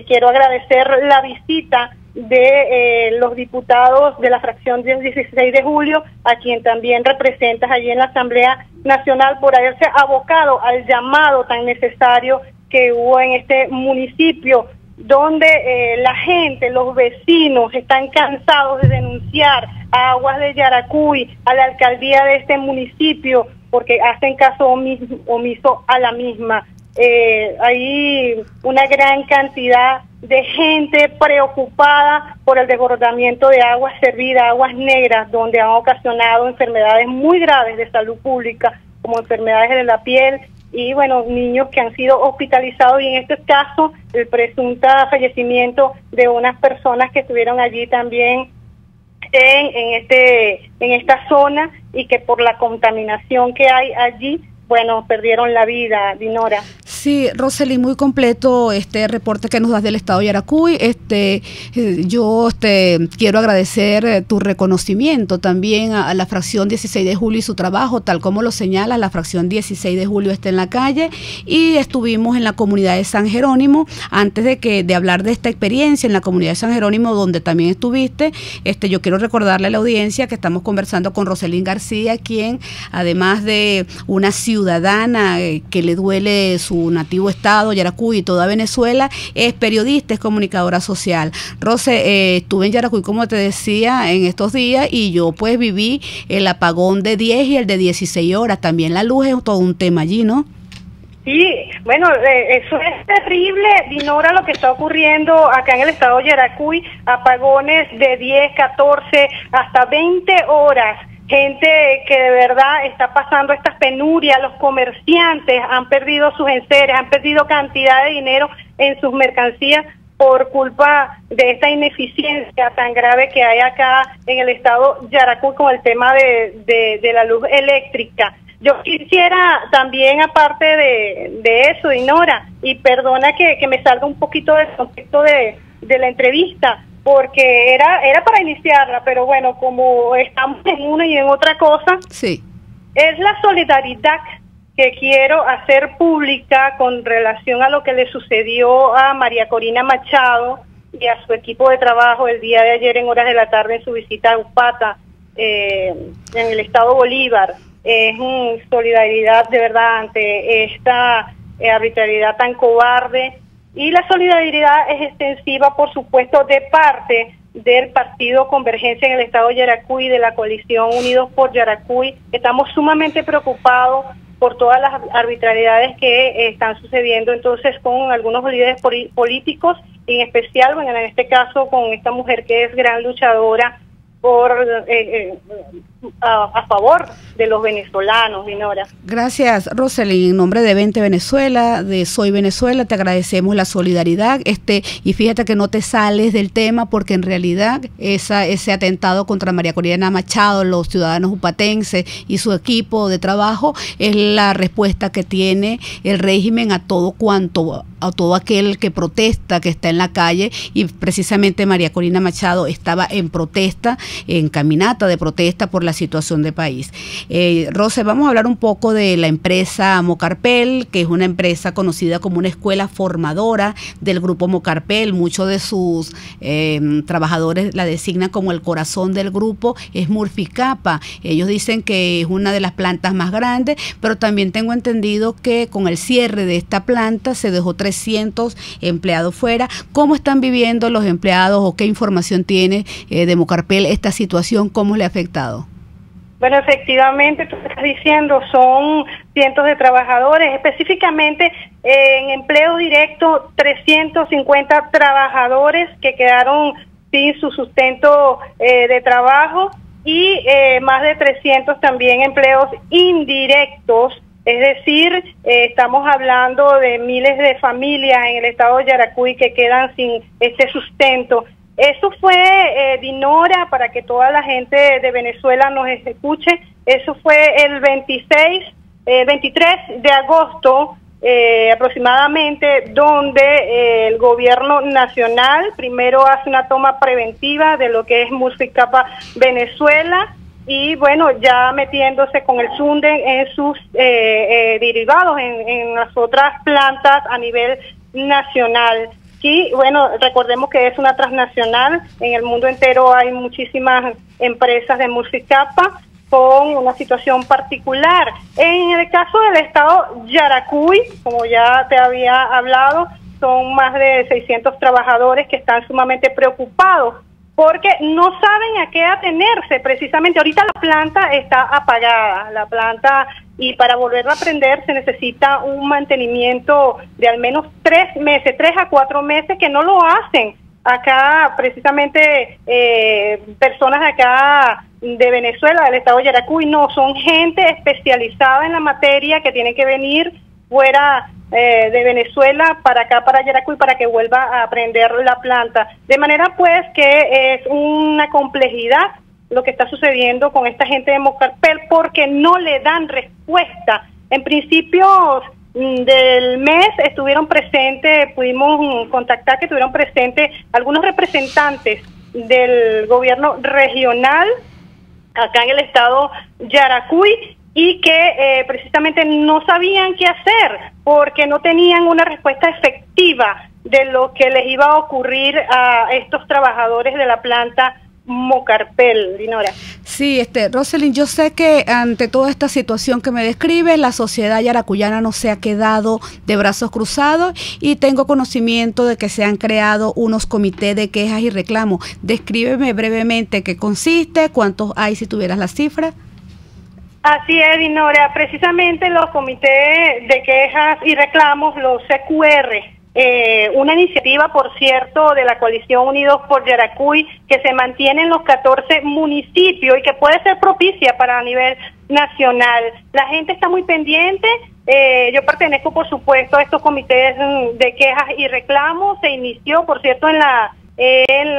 quiero agradecer la visita de los diputados de la fracción del 16 de julio, a quien también representas allí en la Asamblea Nacional, por haberse abocado al llamado tan necesario que hubo en este municipio, donde la gente, los vecinos, están cansados de denunciar a Aguas de Yaracuy, a la alcaldía de este municipio, porque hacen caso omiso a la misma. Hay una gran cantidad de gente preocupada por el desbordamiento de aguas servidas, aguas negras, donde han ocasionado enfermedades muy graves de salud pública, como enfermedades de la piel, y bueno, niños que han sido hospitalizados, y en este caso el presunto fallecimiento de unas personas que estuvieron allí también en esta zona, y que por la contaminación que hay allí, bueno, perdieron la vida, Dinora. Sí, Rosely, muy completo este reporte que nos das del estado de Yaracuy. Yo quiero agradecer tu reconocimiento también a la fracción 16 de julio y su trabajo, tal como lo señala, la fracción 16 de julio está en la calle y estuvimos en la comunidad de San Jerónimo. Antes de hablar de esta experiencia en la comunidad de San Jerónimo, donde también estuviste, yo quiero recordarle a la audiencia que estamos conversando con Roselyn García, quien, además de una ciudadana que le duele su nativo estado, Yaracuy y toda Venezuela, es periodista, es comunicadora social. Rose, estuve en Yaracuy, como te decía, en estos días, y yo pues viví el apagón de 10 y el de 16 horas. También la luz es todo un tema allí, ¿no? Sí, bueno, eso es terrible, Dinora, lo que está ocurriendo acá en el estado de Yaracuy, apagones de 10, 14, hasta 20 horas. Gente que de verdad está pasando estas penurias, los comerciantes han perdido sus enseres, han perdido cantidad de dinero en sus mercancías por culpa de esta ineficiencia tan grave que hay acá en el estado de Yaracuy con el tema de la luz eléctrica. Yo quisiera también, aparte de eso, Dinora, y perdona que me salga un poquito del contexto de la entrevista, porque era para iniciarla, pero bueno, como estamos en una y en otra cosa, sí, es la solidaridad que quiero hacer pública con relación a lo que le sucedió a María Corina Machado y a su equipo de trabajo el día de ayer en horas de la tarde en su visita a Upata, en el estado Bolívar. Es solidaridad de verdad ante esta arbitrariedad tan cobarde. Y la solidaridad es extensiva, por supuesto, de parte del Partido Convergencia en el estado de Yaracuy, de la coalición Unidos por Yaracuy. Estamos sumamente preocupados por todas las arbitrariedades que están sucediendo entonces con algunos líderes políticos, y en especial, bueno, en este caso con esta mujer que es gran luchadora a favor de los venezolanos, Dinora. Gracias, Roselyn. En nombre de 20 Venezuela, de Soy Venezuela, te agradecemos la solidaridad. Y fíjate que no te sales del tema, porque en realidad ese atentado contra María Corina Machado, los ciudadanos upatenses y su equipo de trabajo, es la respuesta que tiene el régimen a todo aquel que protesta, que está en la calle, y precisamente María Corina Machado estaba en protesta, en caminata de protesta por la situación de país. Rose, vamos a hablar un poco de la empresa Mocarpel, que es una empresa conocida como una escuela formadora del grupo Mocarpel. Muchos de sus trabajadores la designan como el corazón del grupo, es Murficapa. Ellos dicen que es una de las plantas más grandes, pero también tengo entendido que con el cierre de esta planta se dejó 300 empleados fuera. ¿Cómo están viviendo los empleados o qué información tiene de Mocarpel esta situación? ¿Cómo le ha afectado? Bueno, efectivamente, tú estás diciendo, son cientos de trabajadores, específicamente en empleo directo, 350 trabajadores que quedaron sin su sustento de trabajo, y más de 300 también empleos indirectos. Es decir, estamos hablando de miles de familias en el estado de Yaracuy que quedan sin este sustento. Eso fue, Dinora, para que toda la gente de Venezuela nos escuche, eso fue el 23 de agosto aproximadamente, donde el gobierno nacional primero hace una toma preventiva de lo que es Muscicapa Venezuela, y bueno, ya metiéndose con el Sunden en sus derivados en las otras plantas a nivel nacional. Y bueno, recordemos que es una transnacional, en el mundo entero hay muchísimas empresas de Muscicapa con una situación particular. En el caso del estado Yaracuy, como ya te había hablado, son más de 600 trabajadores que están sumamente preocupados porque no saben a qué atenerse. Precisamente ahorita la planta está apagada, y para volverla a prender se necesita un mantenimiento de al menos 3 meses, 3 a 4 meses, que no lo hacen acá precisamente personas de acá de Venezuela, del estado de Yaracuy. No, son gente especializada en la materia que tienen que venir fuera de Venezuela para acá, para Yaracuy, para que vuelva a prender la planta. De manera pues que es una complejidad lo que está sucediendo con esta gente de Mocarpel, porque no le dan respuesta. En principios del mes estuvieron presentes, pudimos contactar que estuvieron presentes algunos representantes del gobierno regional acá en el estado Yaracuy, y que precisamente no sabían qué hacer porque no tenían una respuesta efectiva de lo que les iba a ocurrir a estos trabajadores de la planta Mocarpel, Dinora. Sí, Roselyn, yo sé que ante toda esta situación que me describes, la sociedad yaracuyana no se ha quedado de brazos cruzados, y tengo conocimiento de que se han creado unos comités de quejas y reclamos. Descríbeme brevemente qué consiste, cuántos hay, si tuvieras las cifras. Así es, Dinora, precisamente los comités de quejas y reclamos, los CQR, una iniciativa, por cierto, de la coalición Unidos por Yaracuy, que se mantiene en los 14 municipios y que puede ser propicia para a nivel nacional. La gente está muy pendiente. Yo pertenezco, por supuesto, a estos comités de quejas y reclamos. Se inició, por cierto, en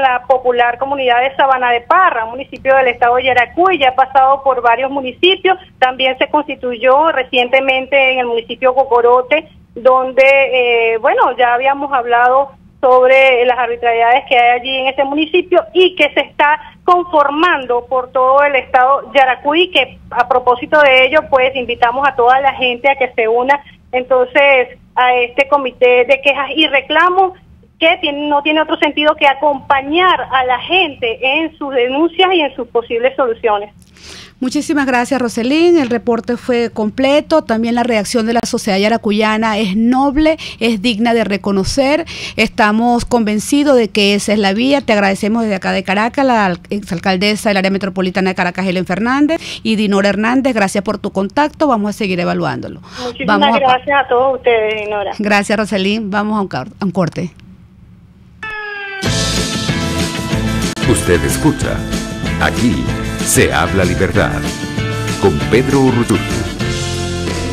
la popular comunidad de Sabana de Parra, municipio del estado de Yaracuy. Ya ha pasado por varios municipios. También se constituyó recientemente en el municipio de Cocorote, donde, bueno, ya habíamos hablado sobre las arbitrariedades que hay allí en ese municipio, y que se está conformando por todo el estado Yaracuy, que a propósito de ello, pues invitamos a toda la gente a que se una entonces a este comité de quejas y reclamos, que no tiene otro sentido que acompañar a la gente en sus denuncias y en sus posibles soluciones. Muchísimas gracias, Roselyn. El reporte fue completo. También la reacción de la sociedad yaracuyana es noble, es digna de reconocer. Estamos convencidos de que esa es la vía. Te agradecemos desde acá de Caracas, la exalcaldesa del área metropolitana de Caracas, Helen Fernández, y Dinora Hernández. Gracias por tu contacto. Vamos a seguir evaluándolo. Muchísimas gracias a todos ustedes, Dinora. Gracias, Roselyn. Vamos a un corte. Usted escucha. Aquí se habla libertad. Con Pedro Urrututu.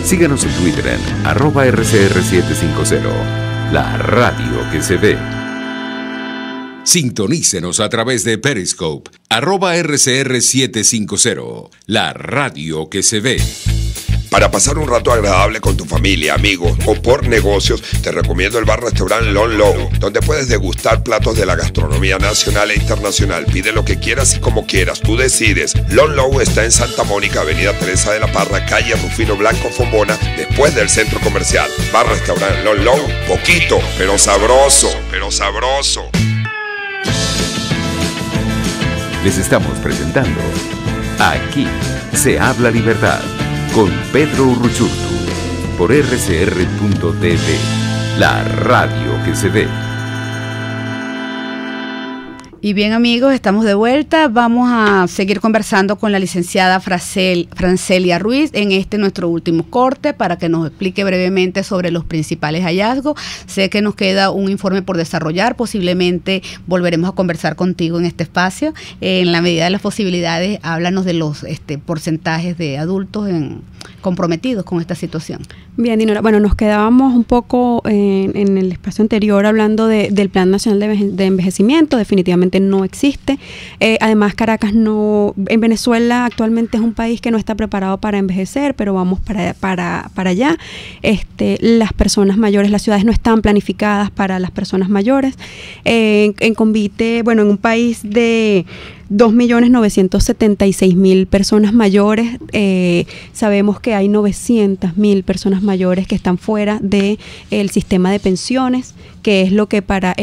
Síganos en Twitter en @RCR750. La radio que se ve. Sintonícenos a través de Periscope. @RCR750. La radio que se ve. Para pasar un rato agradable con tu familia, amigos o por negocios, te recomiendo el bar-restaurante Lon Low, donde puedes degustar platos de la gastronomía nacional e internacional. Pide lo que quieras y como quieras, tú decides. Lon Low está en Santa Mónica, Avenida Teresa de la Parra, calle Rufino Blanco Fombona, después del centro comercial. Bar-restaurante Lon Low, poquito, pero sabroso, Les estamos presentando Aquí se habla libertad, con Pedro Urruchurtu, por rcr.tv, la radio que se ve. Y bien, amigos, estamos de vuelta. Vamos a seguir conversando con la licenciada Francelia Ruiz en nuestro último corte, para que nos explique brevemente sobre los principales hallazgos. Sé que nos queda un informe por desarrollar. Posiblemente volveremos a conversar contigo en este espacio. En la medida de las posibilidades, háblanos de los porcentajes de adultos comprometidos con esta situación. Bien, Dinora. Bueno, nos quedábamos un poco en el espacio anterior hablando del Plan Nacional de Envejecimiento. Definitivamente no existe. Además, Caracas en Venezuela actualmente es un país que no está preparado para envejecer, pero vamos para allá. Las personas mayores, las ciudades no están planificadas para las personas mayores. En Convite, bueno, en un país de 2.976.000 personas mayores, sabemos que hay 900.000 personas mayores que están fuera del sistema de pensiones, que es lo que para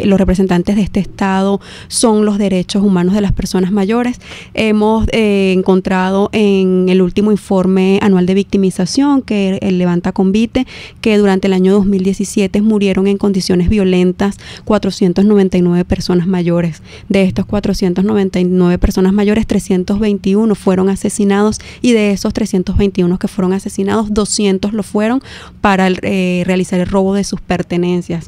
los representantes de este Estado son los derechos humanos de las personas mayores. Hemos encontrado en el último informe anual de victimización que levanta Convite, que durante el año 2017 murieron en condiciones violentas 499 personas mayores. De estos 499 personas mayores, 321 fueron asesinados, y de esos 321 que fueron asesinados, 200 lo fueron para realizar el robo de sus pertenencias.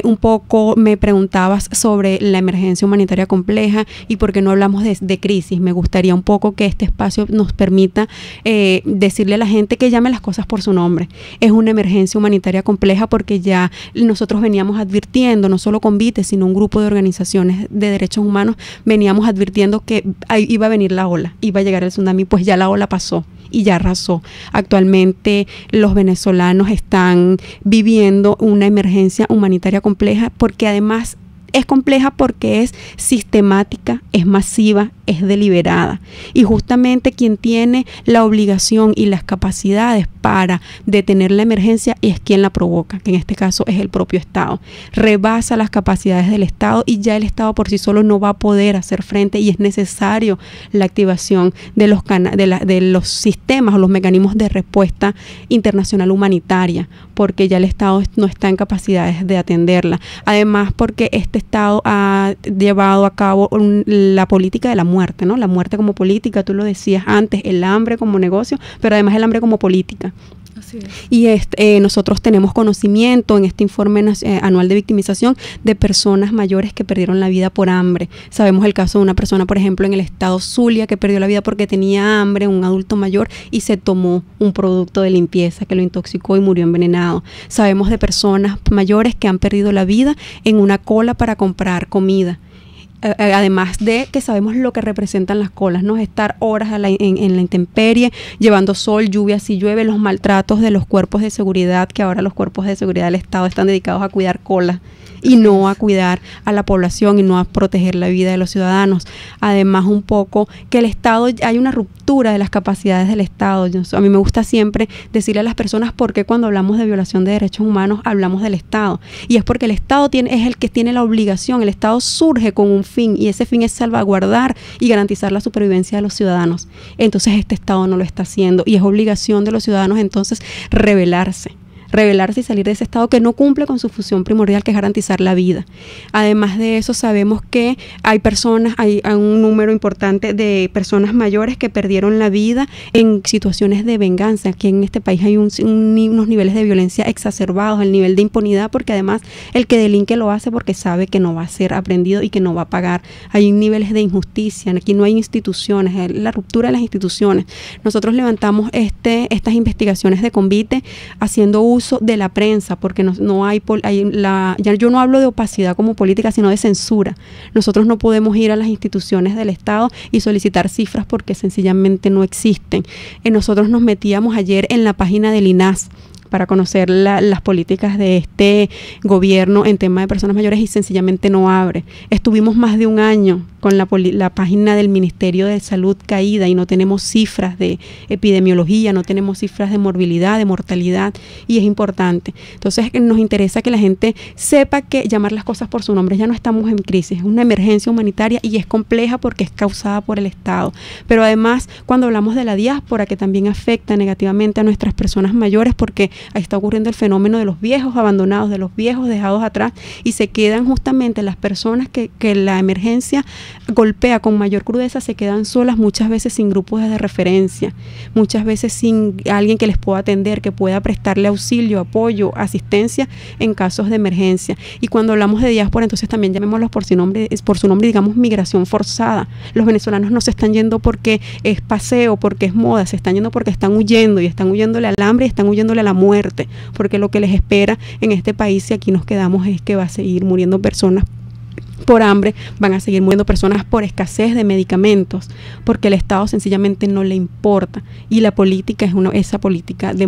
Un poco me preguntabas sobre la emergencia humanitaria compleja y por qué no hablamos de crisis. Me gustaría un poco que este espacio nos permita decirle a la gente que llame las cosas por su nombre. Es una emergencia humanitaria compleja porque ya nosotros veníamos advirtiendo, no solo Convite, sino un grupo de organizaciones de derechos humanos, veníamos advirtiendo que iba a venir la ola, iba a llegar el tsunami, pues ya la ola pasó y ya arrasó. Actualmente los venezolanos están viviendo una emergencia humanitaria compleja, porque además es compleja porque es sistemática, es masiva, es deliberada. Y justamente quien tiene la obligación y las capacidades para detener la emergencia es quien la provoca, que en este caso es el propio Estado. Rebasa las capacidades del Estado y ya el Estado por sí solo no va a poder hacer frente, y es necesario la activación de los sistemas o los mecanismos de respuesta internacional humanitaria, porque ya el Estado no está en capacidades de atenderla. Además, porque este Estado ha llevado a cabo la política de la muerte, ¿no? La muerte como política, tú lo decías antes, el hambre como negocio, pero además el hambre como política. Así es. Y nosotros tenemos conocimiento en este informe anual de victimización de personas mayores que perdieron la vida por hambre. Sabemos el caso de una persona, por ejemplo, en el estado Zulia, que perdió la vida porque tenía hambre, un adulto mayor, y se tomó un producto de limpieza que lo intoxicó y murió envenenado. Sabemos de personas mayores que han perdido la vida en una cola para comprar comida. Además de que sabemos lo que representan las colas, ¿no? Estar horas en la intemperie, llevando sol, lluvia, si llueve, los maltratos de los cuerpos de seguridad, que ahora los cuerpos de seguridad del Estado están dedicados a cuidar colas y no a cuidar a la población y no a proteger la vida de los ciudadanos. Además, un poco que el Estado, hay una ruptura de las capacidades del Estado. A mí me gusta siempre decirle a las personas por qué cuando hablamos de violación de derechos humanos hablamos del Estado, y es porque el Estado es el que tiene la obligación. El Estado surge con un fin, y ese fin es salvaguardar y garantizar la supervivencia de los ciudadanos. Entonces este Estado no lo está haciendo, y es obligación de los ciudadanos entonces rebelarse y salir de ese Estado que no cumple con su función primordial, que es garantizar la vida. Además de eso, sabemos que hay un número importante de personas mayores que perdieron la vida en situaciones de venganza. Aquí en este país hay unos niveles de violencia exacerbados, el nivel de impunidad, porque además el que delinque lo hace porque sabe que no va a ser aprendido y que no va a pagar. Hay niveles de injusticia, aquí no hay instituciones, la ruptura de las instituciones. Nosotros levantamos estas investigaciones de Convite haciendo uso de la prensa, porque yo no hablo de opacidad como política, sino de censura. Nosotros no podemos ir a las instituciones del Estado y solicitar cifras porque sencillamente no existen. Nosotros nos metíamos ayer en la página del INAS para conocer las políticas de este gobierno en tema de personas mayores, y sencillamente no abre. Estuvimos más de un año con la página del Ministerio de Salud caída y no tenemos cifras de epidemiología, no tenemos cifras de morbilidad, de mortalidad, y es importante. Entonces nos interesa que la gente sepa que llamar las cosas por su nombre. Ya no estamos en crisis, es una emergencia humanitaria y es compleja porque es causada por el Estado. Pero además, cuando hablamos de la diáspora, que también afecta negativamente a nuestras personas mayores, porque ahí está ocurriendo el fenómeno de los viejos abandonados, de los viejos dejados atrás, y se quedan justamente las personas que la emergencia golpea con mayor crudeza, se quedan solas, muchas veces sin grupos de referencia, muchas veces sin alguien que les pueda atender, que pueda prestarle auxilio, apoyo, asistencia en casos de emergencia. Y cuando hablamos de diáspora, entonces también llamémoslos por su nombre, digamos migración forzada. Los venezolanos no se están yendo porque es paseo, porque es moda, se están yendo porque están huyendo, y están huyéndole al hambre y están huyéndole a la muerte, porque lo que les espera en este país, si aquí nos quedamos, es que va a seguir muriendo personas por hambre, van a seguir muriendo personas por escasez de medicamentos, porque el Estado sencillamente no le importa, y la política es esa política de